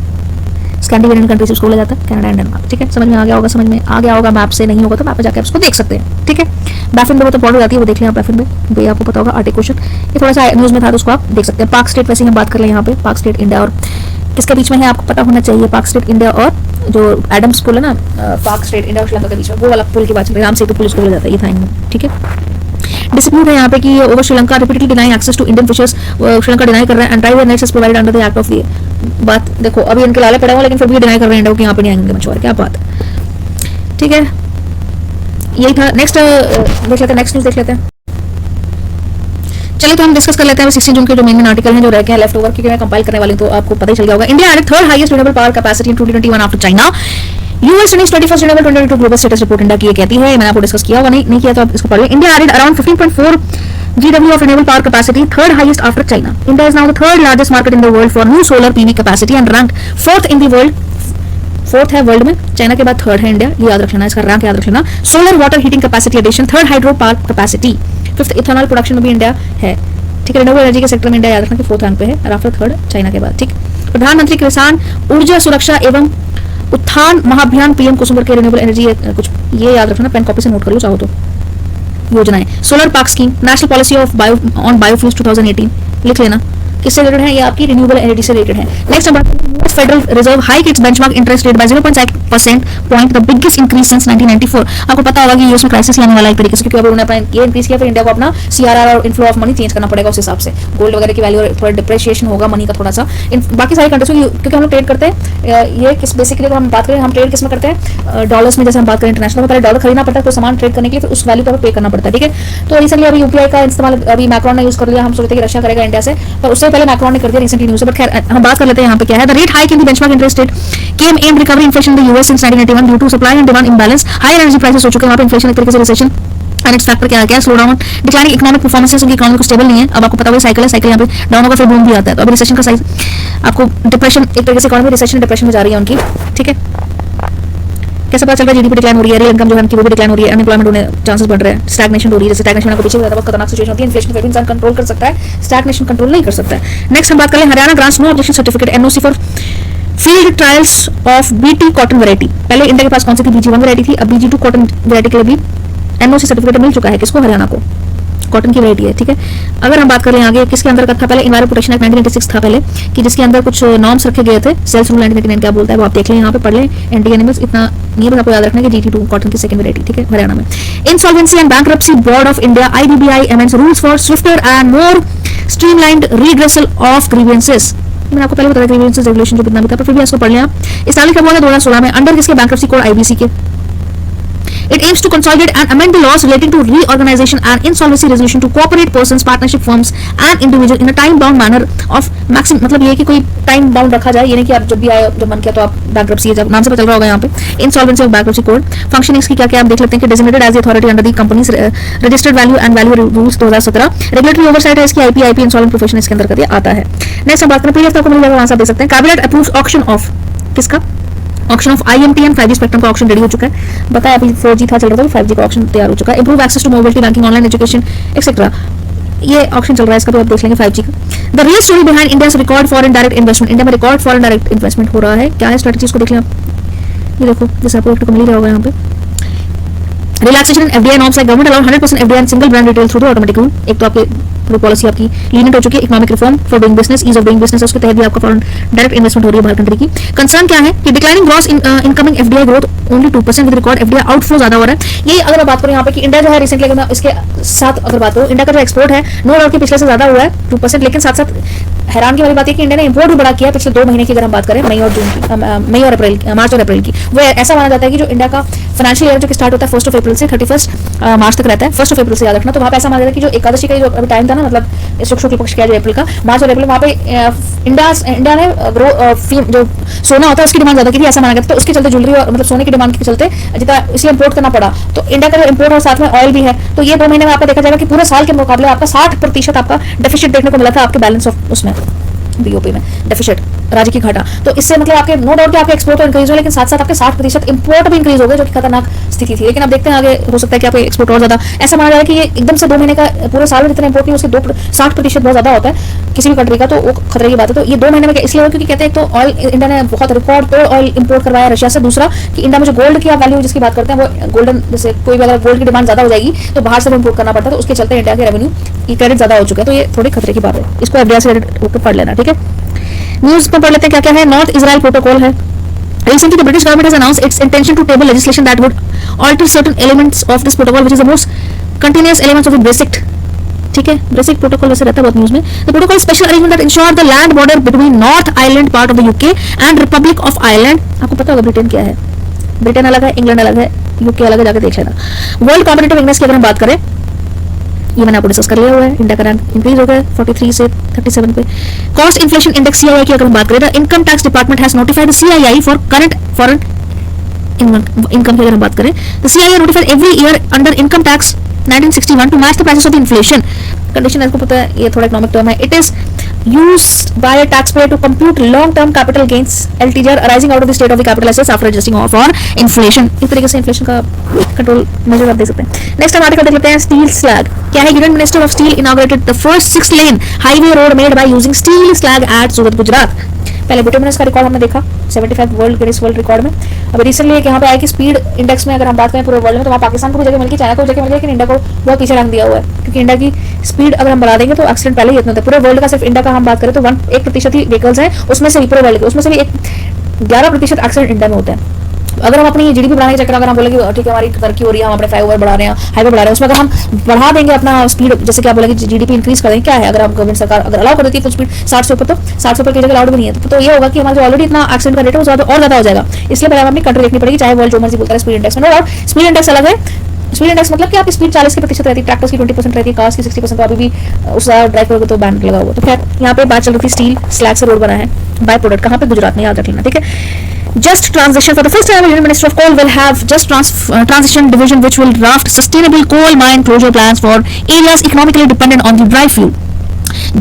स्कैंडिनेवियन कंट्रीज उसको बोला जाता है, कनाडा एंड डेनमार्क, ठीक है। समझ में आ गया होगा, समझ में आ गया होगा। मैप से नहीं होगा तो मैप पे जाकर उसको देख सकते हैं, ठीक है। बैफिन में वो तो बॉर्डर हो जाती है, वो देख लें आप बैफिन में, ये आपको पता होगा आर्टिक क्वेश्चन, ये थोड़ा सा न्यूज़ में था तो उसको आप देख सकते हैं। पाक स्टेट वैसे ही हम बात कर लें, यहाँ पे पाक स्टेट इंडिया और किसके बीच में है आपको पता होना चाहिए। पाक स्टेट इंडिया और जो एडम्स पुल है ना, पाक स्टेट इंडिया और श्रीलंका के बीच में, वो वाला पुल की बात चल रही है, राम सेतु पुल उसको बोला जाता है, ये था इनमें, ठीक है। डिस्प्यूट है यहाँ पे कि over Sri Lanka repeatedly denying access to Indian fishers, Sri Lanka deny कर रहे हैं, and driver nets is provided under the act of ये बात देखो, अभी इनके लाले पड़े हुए लेकिन फिर भी डिनाई कर रहे हैं कि यहाँ पे नहीं आएंगे मछुआरे, क्या बात, ठीक है। यही था। नेक्स्ट देख लेते हैं, नेक्स्ट न्यूज़ देख लेते हैं। चलिए तो हम डिस्कस कर लेते हैं 16 जून के जो मेन आर्टिकल हैं जो रह गए लेफ्ट ओवर, क्योंकि मैं कंपाइल करने वाली हूं तो आपको पता ही चल गया होगा। India added third highest renewable power capacity in 2021 after China. US running 21st renewable 2022 global status report India की ये कहती है, मैंने आपको डिस्कस किया होगा, नहीं किया तो आप इसको पढ़िए। India added around 15.4 GW of renewable power capacity, third highest after China. India is now the third largest market in the world for new solar PV capacity and ranked fourth in the world. Fourth है world में, China के बाद third है India, ये याद रखना, इसका rank याद रखना। Solar water heating capacity addition, third hydro power capacity, fifth ethanol production में भी इंडिया है, ठीक है। रिन्यूएबल एनर्जी के सेक्टर में इंडिया याद रखना कि फोर्थ रैंक पे है, और आफ्टर थर्ड चाइना के बाद, ठीक। प्रधानमंत्री किसान ऊर्जा सुरक्षा एवं उत्थान महाअभियान पीएम कुसुम के रिन्यूएबल एनर्जी कुछ ये याद रखना, पेन कॉपी से नोट कर लो चाहो तो। योजनाएं, solar park scheme, national policy of biofuels 2018 लिख लेना, किससे रिलेटेड है, ये आपकी रिन्यूएबल एनर्जी से रिलेटेड है। Next number, federal reserve hike it's benchmark interest rate by 0.5% point, the biggest increase since 1994। आपको पता होगा कि यूएस में क्राइसिस लाने वाला एक तरीके से, क्योंकि अभी उन्होंने अपना ये इंक्रीज किया, फिर इंडिया को अपना सीआरआर और इनफ्लो ऑफ मनी चेंज करना पड़ेगा उस हिसाब से, गोल्ड वगैरह की वैल्यू थोड़ा डिप्रिशिएशन होगा मनी का थोड़ा सा। बाकी सारी कंट्रीज में, क्योंकि हम लोग ट्रेड करते हैं, ये किस बेसिकली हम बात करें, हम ट्रेड किस में करते हैं, डॉलर्स में, जैसे हम बात करें इंटरनेशनल में, पहले डॉलर खरीदना पड़ता है तो सामान ट्रेड करने के लिए, फिर उस वैल्यू पर पे करना पड़ता है, ठीक है। तो रिसेंटली अभी यूपीआई का इस्तेमाल अभी मैक्रोन ने यूज कर लिया, हम सोचते हैं कि रशिया करेगा इंडिया से, पर उससे पहले मैक्रोन ने कर दिया रिसेंटली न्यूज़, बट खैर हम बात कर लेते हैं यहाँ पे क्या है। The rate hike in the benchmark interest rate came aimed recovering inflation in the US since 1981 due to supply and demand imbalance, higher energy prices हो चुके हैं वहाँ पे, इन्फ्लेशन एक तरीके से रिसेशन एंड इट्स फैक्टर क्या है, slow down declining economic performance, उनकी इकोनॉमी को स्टेबल नहीं है। अब आपको पता होगा साइकिल है, साइकिल यहाँ पे डाउन होगा फिर बूम भी आता है, तो अभी रिसेशन का साइज आपको डिप्रेशन, एक तरीके से इकोनॉमी रिसेशन डिप्रेशन में जा रही है उनकी, ठीक है। कैसे पता चल रहा है जीडीपी डिक्लाइन हो रही है, रियल इनकम जो है वो भी डिक्लाइन हो रही है, अनएम्प्लॉयमेंट होने चांसेस बढ़ रहे हैं, स्टैग्नेशन हो रही है, जैसे स्टैग्नेशन को पीछे बहुत खतरनाक सिचुएशन होती है, इन्फ्लेशन पे भी इंसान कंट्रोल कर सकता है, स्टैग्नेशन कंट्रोल नहीं कर सकता है। नेक्स्ट हम बात करें Haryana grants no objection certificate NOC for field trials of BT cotton variety. पहले इंडिया के पास कौन सी थी, BG1 वैरायटी थी, अब BG2 कॉटन वैरायटी के लिए भी एनओसी सर्टिफिकेट मिल चुका है, किसको, हरियाणा को, कॉटन की वैरायटी है, ठीक है। अगर हम बात करें आगे किसके अंदर का था, पहले इन्वायरमेंट प्रोटेक्शन एक्ट 1996 था पहले, कि जिसके अंदर कुछ नॉर्म्स रखे गए थे, सेल्स रूल 1999 क्या बोलता है वो आप देख लें, यहाँ पे पढ़ लें, एंटी एनिमल्स, इतना नहीं बस आपको याद रखना है कि GT2 कॉटन की सेकंड वैरायटी, ठीक है, हरियाणा में। Insolvency and bankruptcy board of India IBBI amends rules for swifter and more streamlined redressal of grievances. मैंने आपको पहले बताया ग्रीवेंसेस रेगुलेशन जो कितना भी था, पर फिर भी इसको पढ़ लें आप। इस्ताब्लिश कब हुआ था, 2016 में, अंडर किसके, बैंक्रप्सी कोड IBC के। It aims to consolidate and amend the laws relating to reorganization and insolvency resolution to corporate persons, partnership firms and individuals in a time-bound manner of maximum, मतलब ये कि कोई time bound रखा जाए, ये नहीं कि आप जब भी आए जब मन किया तो आप बैंक्रप्सी, जब नाम से पता चल रहा होगा यहाँ पे insolvency of bankruptcy code. Functionings की क्या क्या आप देख लेते हैं कि designated as the authority under the companies registered value and value rules 2017, regulatory oversight है इसकी IP इंसॉल्वेंट प्रोफेशन इसके अंदर कर आता है। नेक्स्ट हम बात करें PDF आपको मिल जाएगा, वहां से आप देख सकते हैं, कैबिनेट अप्रूव्स ऑक्शन ऑफ किसका, auction of IMTM 5G spectrum का ऑक्शन रेडी हो चुका है, बताया अभी 4G था चल रहा था, 5G का ऑक्शन तैयार हो चुका है। Improve access to mobility, banking, online education etcetera, ये ऑक्शन चल रहा है, इसका भी आप देख लेंगे 5G का। The real story behind India's record foreign direct investment, India में रिकॉर्ड फॉरेन डायरेक्ट इन्वेस्टमेंट हो रहा है, क्या है स्ट्रेटजीज को देख लें आप, ये देखो जैसे आपको मिल रहा होगा यहाँ पे। Relaxation in FDI norms, like government allow 100% FDI and single brand retail through the automatic rule. एक तो आपके वो पॉलिसी आपकी लीनियंट हो चुकी है, economic reform for doing business, ease of doing business, उसके तहत भी आपका फॉरेन डायरेक्ट इन्वेस्टमेंट हो रही है बाहर कंट्री की। कंसर्न क्या है कि declining gross incoming FDI growth only 2% with record FDI outflow ज्यादा हो रहा है। यही अगर मैं बात करूं यहाँ पे कि इंडिया जो है रिसेंटली, अगर मैं इसके साथ अगर बात करूं, इंडिया का जो एक्सपोर्ट है नो डाउट कि पिछले से ज्यादा हुआ है 2%, लेकिन साथ साथ हैरान की वाली बात है कि इंडिया ने इंपोर्ट भी बड़ा किया पिछले 2 महीने की, अगर हम बात करें मई और जून की, मई और अप्रैल, मार्च और अप्रैल की। वो ऐसा माना जाता है कि जो इंडिया का फाइनेंशियल ईयर जो स्टार्ट होता है 1 अप्रैल से 31 मार्च तक रहता है, 1 अप्रैल से याद रखना, तो वहाँ पे ऐसा माना जाता है कि जो एकादशी का जो अभी टाइम था ना, मतलब शुक्ल पक्ष का जो अप्रैल का, मार्च और अप्रैल, वहाँ पे इंडिया ने जो सोना होता है उसकी डिमांड ज्यादा की थी, ऐसा माना गया था, तो उसके चलते ज्वेलरी और मतलब सोने की डिमांड के चलते जितना इसलिए इंपोर्ट करना पड़ा। तो इंडिया का जो इंपोर्ट और साथ में ऑयल भी है, तो ये 2 महीने में आपका देखा जाएगा कि पूरे साल के मुकाबले आपका 60% आपका डेफिसिट देखने को मिला था आपके बैलेंस ऑफ उसमें BOP में, डेफिसिट राज्य की घाटा। तो इससे मतलब आपके नो डाउट कि आपके एक्सपोर्ट तो इंक्रीज हो, लेकिन साथ साथ आपके 60% इंपोर्ट भी इंक्रीज हो गए, जो कि खतरनाक स्थिति थी। लेकिन अब देखते हैं आगे हो सकता है कि आपके एक्सपोर्ट और ज्यादा, ऐसा माना जाए कि ये एकदम से 2 महीने का पूरे साल में जितना इंपोर्ट नहीं, उसके 60% बहुत ज्यादा होता है किसी भी कंट्री का, तो वो खतरे की बात है। तो ये 2 महीने में इसलिए क्योंकि कहते हैं तो ऑयल, इंडिया ने बहुत रिकॉर्ड तोड़ ऑयल इंपोर्ट करवाया रशिया से। दूसरा कि इंडिया में जो गोल्ड की वैल्यू जिसकी बात करते हैं वो गोल्डन, जैसे कोई भी अगर गोल्ड की डिमांड ज्यादा हो जाएगी तो बाहर से इंपोर्ट करना पड़ता है, तो उसके चलते इंडिया के रेवेन्यू की क्रेडिट ज्यादा हो चुका है। तो ये थोड़ी खतरे की बात है, इसको FDI से होकर पढ़ लेना, ठीक है। न्यूज पर पढ़ लेते हैं क्या क्या है। नॉर्थ इजराइल प्रोटोकॉल है। Recently, the British government has announced its intention to table legislation that would alter certain elements of this protocol, which is the most continuous elements of the basic, ठीक है, basic protocol वैसे रहता है बहुत news में। The protocol special arrangement that ensure the land border between north island part of the UK and Republic of Ireland. आपको पता होगा ब्रिटेन क्या है, ब्रिटेन अलग है, इंग्लैंड अलग है, UK अलग है, जाके देख लेना। वर्ल्ड कॉम्पिटिटिव इंडेक्स की अगर हम बात करें, ये मैंने आपको डिस्कस कर लिया हुआ है, इंडिया का रैंक इंक्रीज हो गया 43 से 37 पे। कॉस्ट इन्फ्लेशन इंडेक्स CII की अगर हम बात करें, the income tax department has notified the CII for current foreign income की अगर हम बात करें, the CII notified every year under income tax 1961 to match the prices of the inflation condition. आपको पता है ये थोड़ा इकोनॉमिक टर्म है। It is used by a taxpayer to compute long-term capital gains (LTGR) arising out of the state of the capital assets after adjusting for inflation। इस तरीके से inflation का कंट्रोल मेजर आप देख सकते हैं। नेक्स्ट हम आर्टिकल देख लेते हैं, स्टील स्लैग क्या है। Union minister of steel inaugurated the first 6-lane highway road made by using steel slag at Surat, Gujarat. पहले बिटुमिनस का रिकॉर्ड हमने देखा 75 वर्ल्ड गिनीज वर्ल्ड रिकॉर्ड में। अब रिसेंटली एक यहाँ पे आया कि स्पीड इंडेक्स में अगर हम बात करें पूरे वर्ल्ड में, तो वहाँ पाकिस्तान को भी जगह मिल गई, चाइना को भी जगह मिल गई, लेकिन इंडिया को बहुत पीछे रख दिया हुआ है, क्योंकि इंडिया की स्पीड अगर हम बढ़ा देंगे तो एक्सीडेंट पहले ही इतना होता है। पूरे वर्ल्ड का सिर्फ इंडिया का हम बात करें तो 1% ही व्हीकल्स हैं, उसमें से भी पूरे वर्ल्ड के उसमें से भी 11% एक्सीडेंट इंडिया में होते हैं। अगर हम अपनी GDP बढ़ाने के चक्कर अगर हम बोलेंगे ठीक है हमारी तरक्की हो रही है, हम अपने फ्लाईओवर बढ़ा रहे हैं, हाईवे बढ़ा रहे हैं, उसमें अगर हम बढ़ा देंगे अपना स्पीड, जैसे क्या बोलेंगे GDP इंक्रीज कर देंगे, क्या है अगर हम गवर्नमेंट सरकार अगर अलाउ कर देती है फुल स्पीड 60 से ऊपर, तो 60 से ऊपर की जगह अलाउड भी नहीं है, तो ये होगा कि हमारा जो ऑलरेडी इतना एक्सीडेंट का रेट है वो और ज्यादा हो जाएगा। इसलिए पहले हमें अपनी कंट्री देखनी पड़ेगी, चाहे वर्ल्ड जो मर्जी बोलता है स्पीड इंडेक्स में। नो डाउट स्पीड इंडेक्स अलग है। स्पीड इंडेक्स मतलब कि आपकी स्पीड 40% रहती है, ट्रैक्टर्स की 20% रहती है, कार्स की 60%, तो अभी भी उसका ड्राइव करोगे तो बैन लगा हुआ। तो खैर यहाँ पे बात चल रही थी स्टील स्लैग से रोड बना है बाय प्रोडक्ट, कहाँ पे, गुजरात में, याद रख लेना, ठीक है। Just transition for the first time, Union Minister of Coal will have just transition division which will draft sustainable coal mine closure plans for areas economically dependent on the dry fuel.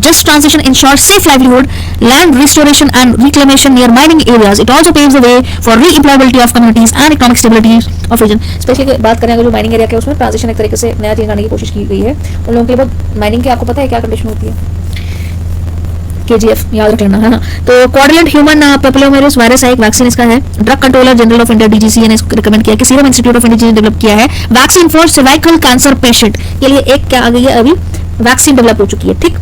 Just transition ensures safe livelihood, land restoration and reclamation near mining areas. It also paves the way for re-employability of communities and economic stability of region. Specially बात करें अगर जो mining area के उसमें transition एक तरीके से नया चीज लाने की कोशिश की गई है उन लोगों के लिए। माइनिंग के आपको पता है क्या कंडीशन होती है? KGF याद रख लेना है ना। तो क्वाड्रिलेंट ह्यूमन पेपिलोमेविरस वायरस है, एक वैक्सीन इसका है। Drug controller general of India DGCA ने इसको रिकमेंड किया कि सीरम इंस्टीट्यूट ऑफ इंडिया ने डेवलप किया है vaccine for cervical cancer patient के लिए। एक क्या आ गई है अभी वैक्सीन डेवलप हो चुकी है, ठीक।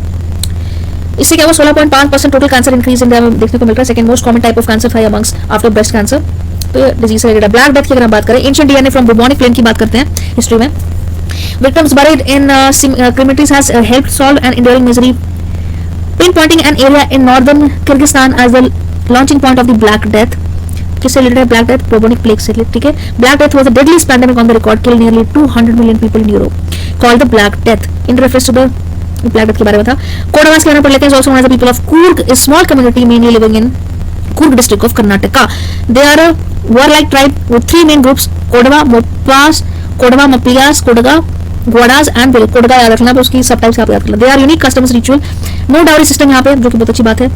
इससे क्या हुआ 16.5% टोटल कैंसर इंक्रीज इंडिया में देखने को मिल रहा है। Second most common type of cancer था अमंग्स आफ्टर ब्रेस्ट कैंसर। तो ये डिजीज से रिलेटेड। ब्लैक डेथ की अगर हम बात करें, ancient DNA from bubonic plague की बात करते हैं हिस्ट्री में। विक्टिम्स बरीड इन क्रिमिटीज has helped solve an enduring misery, pinpointing an area in northern Kyrgyzstan as the launching point of the Black Death. किससे रिलेटेड है ब्लैक डेथ? बुबोनिक प्लेग से, ठीक है। Black death was the deadliest pandemic on the record, kill nearly 200 million people in Europe, called the Black Death. In reference to the black death के बारे में था। कोडवास के बारे में पढ़ लेते हैं। also known as the people of Coorg, a small community mainly living in Coorg district of Karnataka. They are a warlike tribe with three main groups: Kodava, Mopas, Kodava, Mapias, Kodaga, Gwadas and Bil। कोडगा याद रखना, तो उसकी सब types आप याद कर लो। They are unique customs ritual, no dowry system यहाँ पे, जो कि बहुत अच्छी बात है।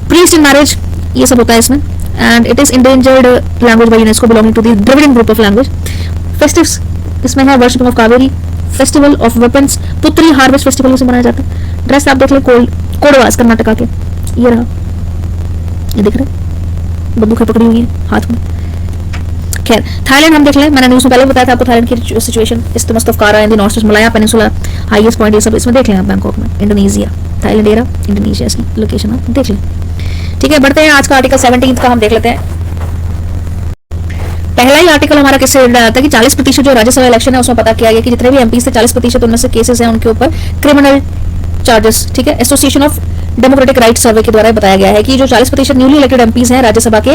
प्रीस्ट इन मैरिज, ये सब होता है इसमें। And it is endangered language by UNESCO, belonging to the Dravidian group of language. Festivals इसमें है worshipping of Kaveri, festival of weapons, Puthari harvest festival से मनाया जाता है। ड्रेस आप देख ले, कोडवास कर्नाटका के, ये रहा, ये दिख रहा है, बंदूक पकड़ी हुई है हाथ में। खैर थाईलैंड हम देख लें, मैंने न्यूज़ में पहले बताया था आपको थाईलैंड की सिचुएशन। इस मस्ट ऑफ कारा in the north east Malaya peninsula, highest point, ये सब इसमें देख लें आप। बैंकॉक में, इंडोनेशिया, थाईलैंड एरा, इंडोनेशिया की लोकेशन आप देख लें, ठीक है। बढ़ते हैं आज का आर्टिकल 17 का हम देख लेते हैं। पहला ही आर्टिकल हमारा किससे रिलेटेड आता है कि 40% जो राज्यसभा इलेक्शन है उसमें पता किया गया कि जितने भी एमपी थे 40% उनमें से केसेस हैं उनके ऊपर क्रिमिनल चार्जेस, ठीक है। एसोसिएशन ऑफ डेमोक्रेटिक राइट्स सर्वे के द्वारा बताया गया है कि जो 40% न्यूली इलेक्टेड एमपीज हैं राज्यसभा के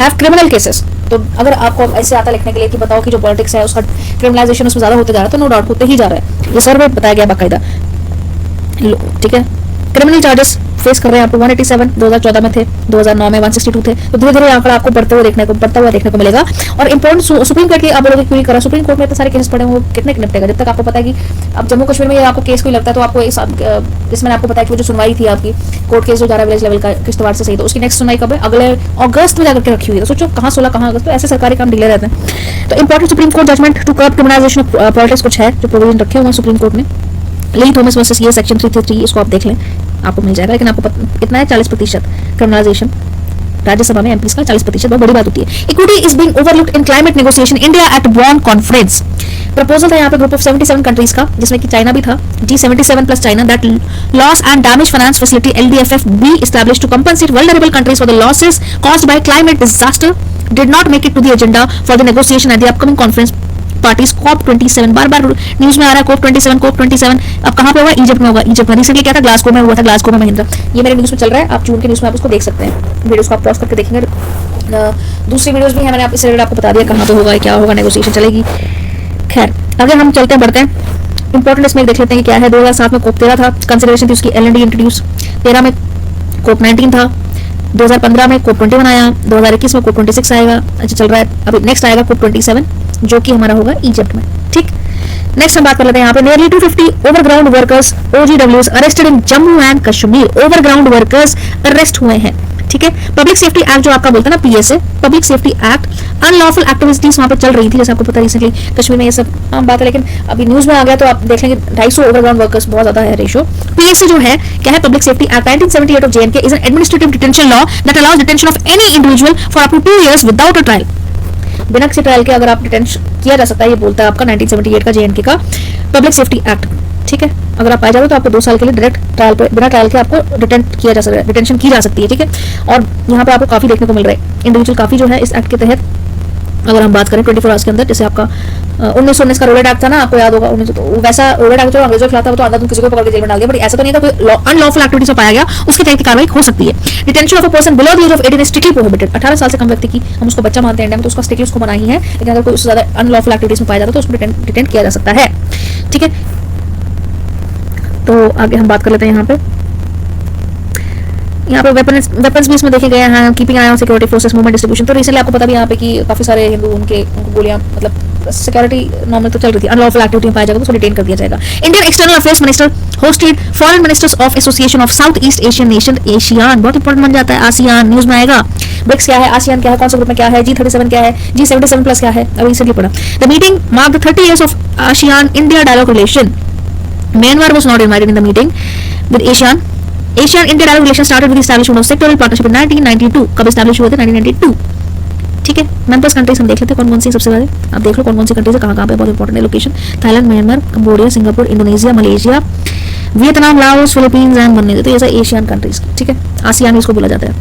हैव क्रिमिनल केसेस। तो अगर आपको ऐसे आता लिखने के लिए कि बताओ कि जो पॉलिटिक्स है उसका क्रिमिनलाइजेशन उसमें ज्यादा होते जा रहा है, तो नो डाउट होते ही जा रहा है। ये सर्वे बताया गया बाकायदा, ठीक है। क्रिमिनल चार्जेस फेस कर रहे हैं आपको 187 2014 में थे, 2009 में 162 थे। तो धीरे धीरे आंकड़ा आपको बढ़ता हुआ देखने को मिलेगा। और इंपॉर्टेंट सुप्रीम कोर्ट की आप लोगों की करा, सुप्रीम कोर्ट में इतने सारे केस पड़े हैं, वो कितने निपटेगा? जब तक आपको पता है कि अब जम्मू कश्मीर में आपको केस कोई लगता है तो आपको इसमें आपको पता है कि वो जो सुनवाई थी आपकी कोर्ट केस जो जा रहा है विलेज लेवल का किश्तवाड़ से सही, तो उसकी नेक्स्ट सुनवाई कब है? अगले अगस्त में जाकर के रखी हुई है। तो सोचो कहाँ 16 कहाँ अगस्त, तो ऐसे सरकारी काम डिले रहते हैं। तो important supreme court judgment to curb criminalisation of politics कुछ है जो प्रोविजन रखे हुए हैं सुप्रीम कोर्ट में। ली थॉमस वर्सेस ये सेक्शन 333, इसको आप देख लें, आपको मिल जाएगा। लेकिन आपको कितना है 40% क्रिमिनलाइजेशन राज्यसभा में एमपीस का 40%, बहुत बड़ी बात होती है। Equity is being overlooked in climate negotiation India at Bonn conference. Proposal था यहाँ पे ग्रुप ऑफ 77 कंट्रीज का, जिसमें कि चाइना भी था, G77 plus China, that loss and damage finance facility LDFF be established to compensate vulnerable countries for the losses caused by climate disaster did not make it to the agenda for the negotiation at the upcoming conference parties COP27। बार बार news में आ रहा है COP27। अब कहाँ पे होगा? इजिप्ट में होगा। इजिप्ट में रिसेंटली क्या था? ग्लासगो में हुआ था, ग्लासगो में महिंद्रा। ये मेरे न्यूज में चल रहा है, आप जून के न्यूज में आप उसको देख सकते हैं, वीडियोस को आप पॉज करके देखेंगे। दूसरी वीडियोस भी है, मैंने इससे रिलेटेड आपको बता दिया कहाँ पे होगा, क्या होगा, नेगोशिएशन चलेगी। खैर आगे हम चलते हैं, बढ़ते हैं। इंपॉर्टेंट इसमें देख लेते हैं कि क्या है। 2007 में COP13 था, कंसिडरेशन थी उसकी LND इंट्रोड्यूस। 13 में COP19 था, 2015 में COP21 आया, 2021 में COP26 आएगा। अच्छा चल रहा है, अभी नेक्स्ट आएगा COP27 जो कि हमारा होगा इजिप्ट में, ठीक। नेक्स्ट हम बात कर लेते हैं यहाँ पे nearly 250 overground workers OGWs arrested in Jammu and Kashmir. Overground workers arrest हुए हैं, ठीक है। पब्लिक सेफ्टी एक्ट जो आपका बोलता है ना PSA, public safety act, unlawful activities वहां पे चल रही थी, जैसे आपको पता रिसेंटली कश्मीर में ये सब आम बात है। लेकिन अभी न्यूज में आ गया तो आप देख लेंगे 250 ओवरग्राउंड वर्कर्स, बहुत ज्यादा है रेशियो। PSA जो है क्या है? Public safety act 1978 of JNK is an administrative detention law that allows detention of any individual for up to 2 years without a trial. बिना किसी ट्रायल के अगर आप डिटेंशन किया जा सकता है, ये बोलता है आपका 1978 का JNK का पब्लिक सेफ्टी एक्ट, ठीक है। अगर आप पाए जाते हो तो आपको 2 साल के लिए डायरेक्ट ट्रायल पे, बिना ट्रायल के आपको डिटेंशन की जा सकती है, ठीक है। और यहाँ पे आपको काफी देखने को मिल रहा है इंडिविजुअल काफी जो है इस एक्ट के तहत। अगर हम बात करें 24 आवर्स के अंदर, जैसे आपका 1919 का रोलेट एक्ट था ना, आपको याद होगा, 1900 तो वैसा रोलेट एक्ट जो अंग्रेजों के खिलाफ था, वो तो अंदर किसी को पकड़ के जेल में डाल दिया, बट ऐसा तो नहीं था कोई अनलॉफुल एक्टिविटीज में पाया गया उसके तहत कार्रवाई हो सकती है। Detention of a person below the age of 18 is strictly prohibited. 18 साल से कम व्यक्ति की हम उसको बच्चा मानते हैं इंडिया में, तो उसका स्ट्रिक्टली उसको मना ही है। लेकिन अगर कोई उससे ज्यादा अनलॉफुल एक्टिविटीज में पाया जाता है तो उसको डिटेंट किया जा सकता है, ठीक है। तो आगे हम बात कर लेते हैं यहाँ पे वेपन्स भी इसमें देखे गए हैं, keeping I on security forces movement distribution. तो रिसेंटली आपको पता भी यहाँ पे कि काफी सारे हिंदू उनको गोलियां मतलब सिक्योरिटी नॉर्मल तो चल रही थी, अनलॉफुल एक्टिविटी में पाया जाएगा तो उसको डिटेन कर दिया जाएगा। Indian external affairs minister hosted foreign ministers of association of south east Asian nation ASEAN, बहुत इंपॉर्टेंट बन जाता है आसियान, न्यूज में आएगा। ब्रिक्स क्या है, आसियान क्या है, कौन से ग्रुप में क्या है, G37 क्या है, G77 क्या है, अभी रिसेंटली पढ़ा। The meeting mark the 30 years of ASEAN India dialogue relation. Myanmar was not invited in the meeting with ASEAN. Asian India dialogue relation started with the establishment of sectoral partnership in 1992. कब establish हुए थे? 1992। ठीक है, members countries हम देख लेते हैं कौन कौन सी सबसे ज्यादा, आप देख लो कौन कौन सी कंट्रीज है, कहाँ पे बहुत इंपॉर्टेंट है location. Thailand, Myanmar, Cambodia, Singapore, Indonesia, Malaysia, Vietnam, Laos, Philippines and बने तो ये सब एशियन कंट्रीज। ठीक है, आसियान इसको बोला जाता है।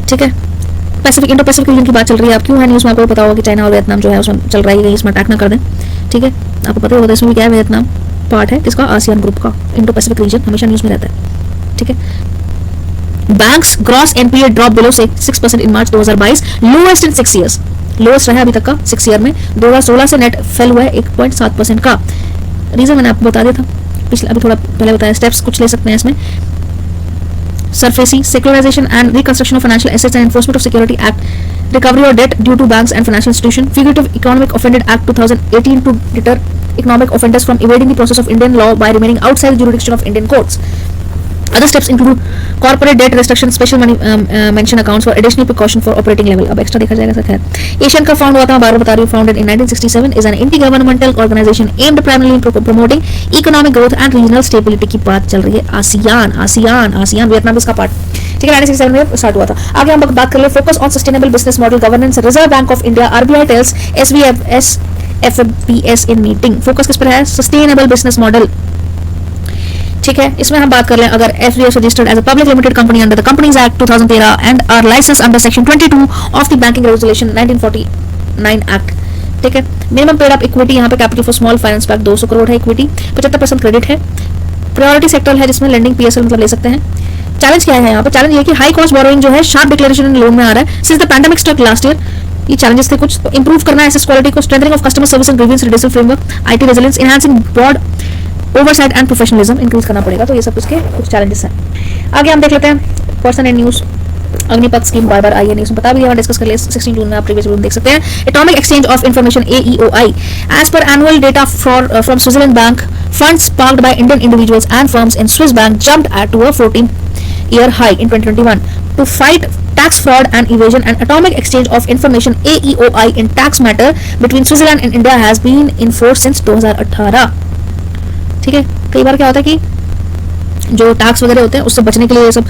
ठीक है, पैसिफिक इंडो पैसिफिक रीजन की बात चल रही है। आप क्यों है न्यूज़ में आपको पता होगा कि चाइना और वियतनाम जो है उसमें चल रहा है, इसमें अटैक ना कर दें। ठीक है, आपको पता ही होगा इसमें क्या है, वियतनाम पार्ट है किसका, आसियान ग्रुप का। इंडो पैसिफिक रीजन हमेशा न्यूज़ में रहता है। ठीक है, banks gross NPA drop below 6% in March 2022, lowest in 6 years, lowest रहा अभी तक का 6 year में। 2016 से नेट फेल हुआ है 1.7% का। रीजन मैंने आपको बता दिया था पिछले, अभी थोड़ा पहले बताया। स्टेप्स कुछ ले सकते हैं इसमें, surfacing, secularization and reconstruction of financial assets and enforcement of Security Act, recovery of debt due to banks and financial institutions, fugitive economic offended act 2018 to deter economic offenders from evading the process of Indian law by remaining outside the jurisdiction of Indian courts. Other steps include corporate debt restriction, special money mention accounts for additional precaution for operating level. अब extra देखा जाएगा sir. खैर, Asian का found हुआ था, बार बता रही हूँ, founded in 1967, is an intergovernmental organisation aimed primarily in promoting economic growth and regional stability की बात चल रही है। आसियान आसियान आसियान वियतनाम इसका पार्ट। ठीक है, 1967 में स्टार्ट हुआ था। आगे हम बात कर ले, focus on sustainable business model governance, reserve bank of India RBI tells SVFBS in meeting. Focus किस पर है, सस्टेनेबल बिजनेस मॉडल। ठीक है, इसमें हम बात कर लें, अगर FDF registered as a public limited company under the companies act 2013 and are license under section 22 of the banking regulation 1949 act. ठीक है, मिनिमम पेड अप इक्विटी यहाँ पे capital for small finance pack 200 crore है इक्विटी, 75% क्रेडिट है, priority sector है जिसमें lending PSL मतलब ले सकते हैं। चैलेंज क्या है यहाँ पे, चैलेंज ये कि हाई कॉस्ट बोरोइंग जो है शार्प डिक्लेरेशन लोन में आ रहा है since the pandemic stuck last year. ये चैलेंजेस थे कुछ, तो इंप्रूव करना है एसेट क्वालिटी को, strengthening of customer service and grievance redressal framework, IT resilience, enhancing broad oversight and professionalism increase करना पड़ेगा। तो ये सब उसके कुछ चैलेंजेस हैं। आगे हम देख लेते हैं person and news. Agnipath scheme बार बार आई है न्यूज में, बता भी दिया, डिस्कस कर ले 16 जून में, आप प्रीवियस वीडियो देख सकते हैं। Atomic exchange of information AEOI, as per annual data from Switzerland bank, funds parked by Indian individuals and firms in Swiss bank jumped to a 14-year high in 2021 to fight tax fraud and evasion, and atomic exchange of information AEOI in tax matter between Switzerland and India has been in force since 2018। ठीक है, कई बार क्या होता है कि जो tax वगैरह होते हैं उससे बचने के लिए ये सब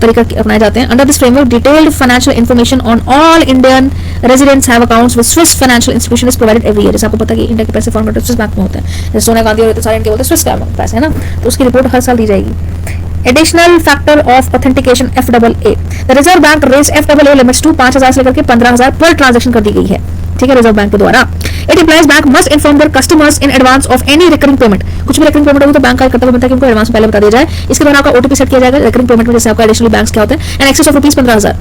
तरीका अपनाए जाते हैं। Under this framework detailed financial information on all Indian residents have accounts with Swiss financial institution is provided every year. जैसे आपको पता है कि इंडिया के पैसे फॉर्मेट स्विस बैंक में होते हैं, जैसे सोनिया गांधी और सारे इनके होते हैं स्विस का पैसे है ना, तो उसकी रिपोर्ट हर साल दी जाएगी। Additional factor of authentication FAA, the reserve bank raise FAA limits to 5,000 से लेकर 15,000 पर ट्रांजैक्शन कर दी गई है। ठीक है, रिजर्व बैंक के द्वारा। It implies bank must inform their customers in advance of any recurring payment. कुछ भी रिकरिंग पेमेंट होगी तो बैंक का कर्तव्य बनता है कि उनको एडवांस पहले बता दिया जाए। इसके द्वारा आपका OTP सेट किया जाएगा रिकरिंग पेमेंट में, जैसे आपका एडिशनल बैंक्स क्या होते हैं, and excess of ₹15,000।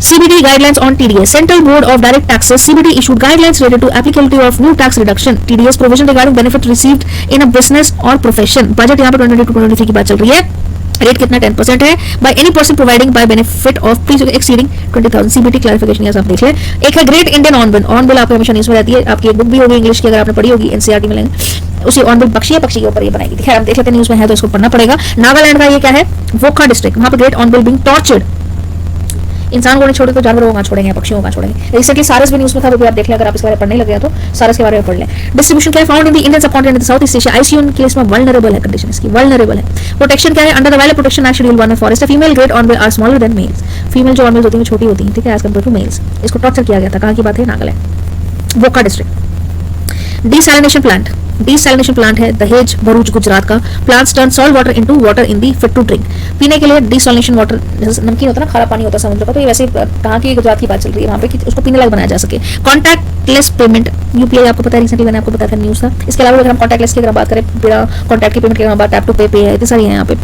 CBD guidelines on TDS. Central Board of Direct Taxes (CBD) issued guidelines related to applicability of new tax reduction (TDS) provision regarding benefit received in a business or profession. Budget यहाँ पे 2022-2023 की बात चल रही है। Rate कितना 10% है by any person providing by benefit of please exceeding 20,000 CBT clarification. यहाँ आप देख लें। एक है great Indian hornbill. Hornbill आपको हमेशा न्यूज़ में रहती है, आपकी एक बुक भी होगी इंग्लिश की, अगर आपने पढ़ी होगी NCERT में लेंगे उसी ऑन बिल पक्षी के ऊपर ये बनाई गई। खैर हम देख लेते हैं, न्यूज़ में है तो इसको पढ़ना पड़ेगा। नागालैंड का ये क्या है, वोखा डिस्ट्रिक्ट, वहाँ पर great hornbill being tortured. इंसान को नहीं छोड़े तो जानवरों को कहाँ छोड़ेंगे, पक्षियों को कहाँ छोड़ेंगे। रिसेंटली सारस भी न्यूज़ में था, वो भी आप देख लें, अगर आप इसके बारे में पढ़ने लगे तो सारस के बारे में पढ़ लें। डिस्ट्रीब्यूशन क्या है, found in the Indian subcontinent in south east Asia. ICU के इसमें वल्नरेबल है, कंडीशन इसकी वल्नरेबल है। प्रोटेक्शन क्या है, under the wild protection act schedule 1 में forest female great hornbill are smaller than males. Female जो ऑन बिल्स होती है छोटी होती है, ठीक है, एज कम्पेयर टू मेल्स। इसको टॉर्चर किया गया था, कहाँ की बात है, Nagaland Wokha district. Desalination plant है दहेज भरूच गुजरात का। Plants turn salt water into water in the fit to drink. पीने के लिए डीसैलिनेशन वाटर, जैसे नमकीन होता है ना, खारा पानी होता है समुद्र का, तो ये वैसे कहाँ की गुजरात की बात चल रही है वहाँ पे कि उसको पीने लायक बनाया जा सके। कॉन्टैक्टलेस पेमेंट UPI आपको पता है, रिसेंटली मैंने आपको बताया था न्यूज़ था। इसके अलावा अगर हम कॉन्टैक्टलेस की अगर बात करें, बिना कॉन्टैक्ट की पेमेंट की अगर टैप टू पे है, इतनी सारी है यहाँ पे।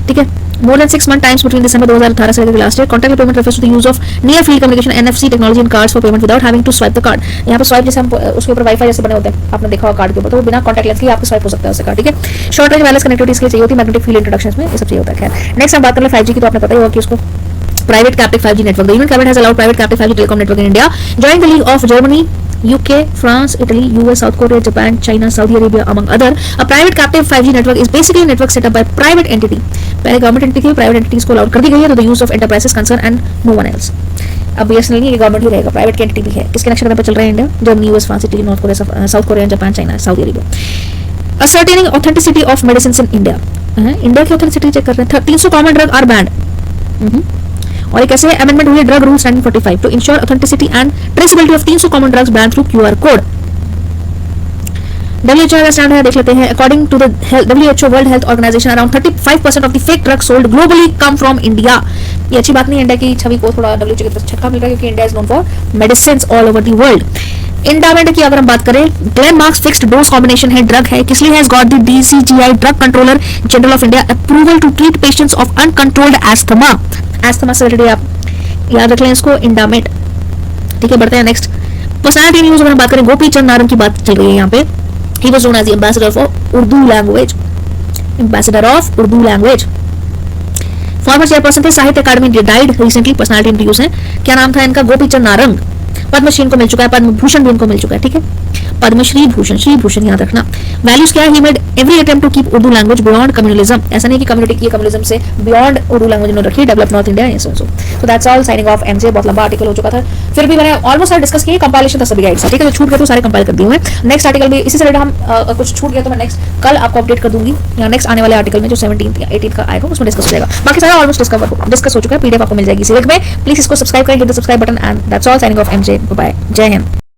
ठीक है, more than 6 month times between December 2018 से लेकर last year. Contact payment refers to the use of near field communication NFC technology in cards for payment without having to swipe the card। यहाँ पे स्वाइप जैसे हम उसके ऊपर wifi जैसे बने होते हैं, आपने देखा होगा कार्ड के ऊपर, तो वो बिना कॉन्टैक्ट लेंस के आपको स्वाइप हो सकता है उससे कार्ड। ठीक है, शॉर्ट रेंज वायरलेस कनेक्टिविटी इसके लिए चाहिए होती है, मैग्नेटिक फील्ड इंट्रोडक्शन में ये सब चाहिए होता है। खैर नेक्स्ट हम बात कर ले 5G की, तो आपने पता ही होगा कि उसको private captive 5G network. The Union Cabinet has allowed private captive 5G telecom network in India. Joining the league of Germany, UK, France, Italy, US, South Korea, Japan, China, Saudi Arabia, among other. A private captive 5G network is basically a network set up by private entity. पहले government entity थी, private entities को allowed कर दी गई है तो the use of enterprises concern and no one else. अब BSNL नहीं, ये गवर्नमेंट ही रहेगा, प्राइवेट की एंटिटी भी है. किसके नक्शे पर चल रहा है India? Germany, US, France, Italy, north Korea, south Korea, Japan, China, Saudi Arabia. Ascertaining authenticity of medicines in India. India की ऑथेंटिसिटी चेक कर रहे हैं. 300 कॉमन ड्रग आर बैंड. और एक ऐसे अमेंडमेंट हुई है drug rules 1945 to ensure authenticity and traceability of 300 common drugs ban through QR code. WHO का स्टैंड है, देख लेते हैं. According to the WHO world health organisation, around 35% of the fake drugs sold globally come from India. ये अच्छी बात नहीं है, इंडिया की छवि को थोड़ा WHO की तरफ झटका मिल रहा है क्योंकि India is known for medicines all over the world. इंडामेंट की अगर हम बात करें, ग्लेनमार्क्स फिक्स्ड डोज कॉम्बिनेशन है, ड्रग है, किसलिए has got the DCGI drug controller general of India approval to treat patients of uncontrolled asthma. Asthma से रिलेटेड आप याद रख लें इसको, इंडामेट. ठीक है, बढ़ते हैं नेक्स्ट. पर्सनालिटी न्यूज अगर हम बात करें, गोपी चंद नारंग की बात चल रही है यहाँ पे. He was known as the ambassador for Urdu language. Ambassador of Urdu language. Former chairperson थे साहित्य अकादमी, died recently. पर्सनालिटी इंटरव्यूज हैं. क्या नाम था इनका? गोपी चंद नारंग. पद्मश्री इनको मिल चुका है, पद्म भूषण भी इनको मिल चुका है. ठीक है, पद्मश्री भूषण, श्री भूषण याद रखना. वैल्यूज क्या है? He made every attempt to keep Urdu language beyond communalism. ऐसा नहीं कि कम्युनिटी की कम्युनलिज्म से बियॉन्ड उर्दू लैंग्वेज इन्होंने रखी. Develop north India. So that's all. Signing off MJ. बहुत लंबा आर्टिकल हो चुका था, फिर भी मैंने ऑलमोस्ट सारे डिस्कस किए. कंपाइलेशन था सभी गाइड्स. ठीक है, जो छूट गए तो सारे कंपाइल कर दिए हुए. नेक्स्ट आर्टिकल भी इसी से रिलेटेड हम कुछ छूट गया तो मैं नेक्स्ट कल आपको अपडेट कर दूंगी. नेक्स्ट आने वाले आर्टिकल में जो 17 या 18 का आएगा उसमें डिस्कस हो जाएगा. बाकी सारा ऑलमोस्ट डिस्कस हो चुका है. पीडीएफ आपको मिल जाएगी इसी लिंक में. प्लीज इसको सब्सक्राइब करें, hit the subscribe button and that's all. Signing off MJ. Bye. जय हिंद.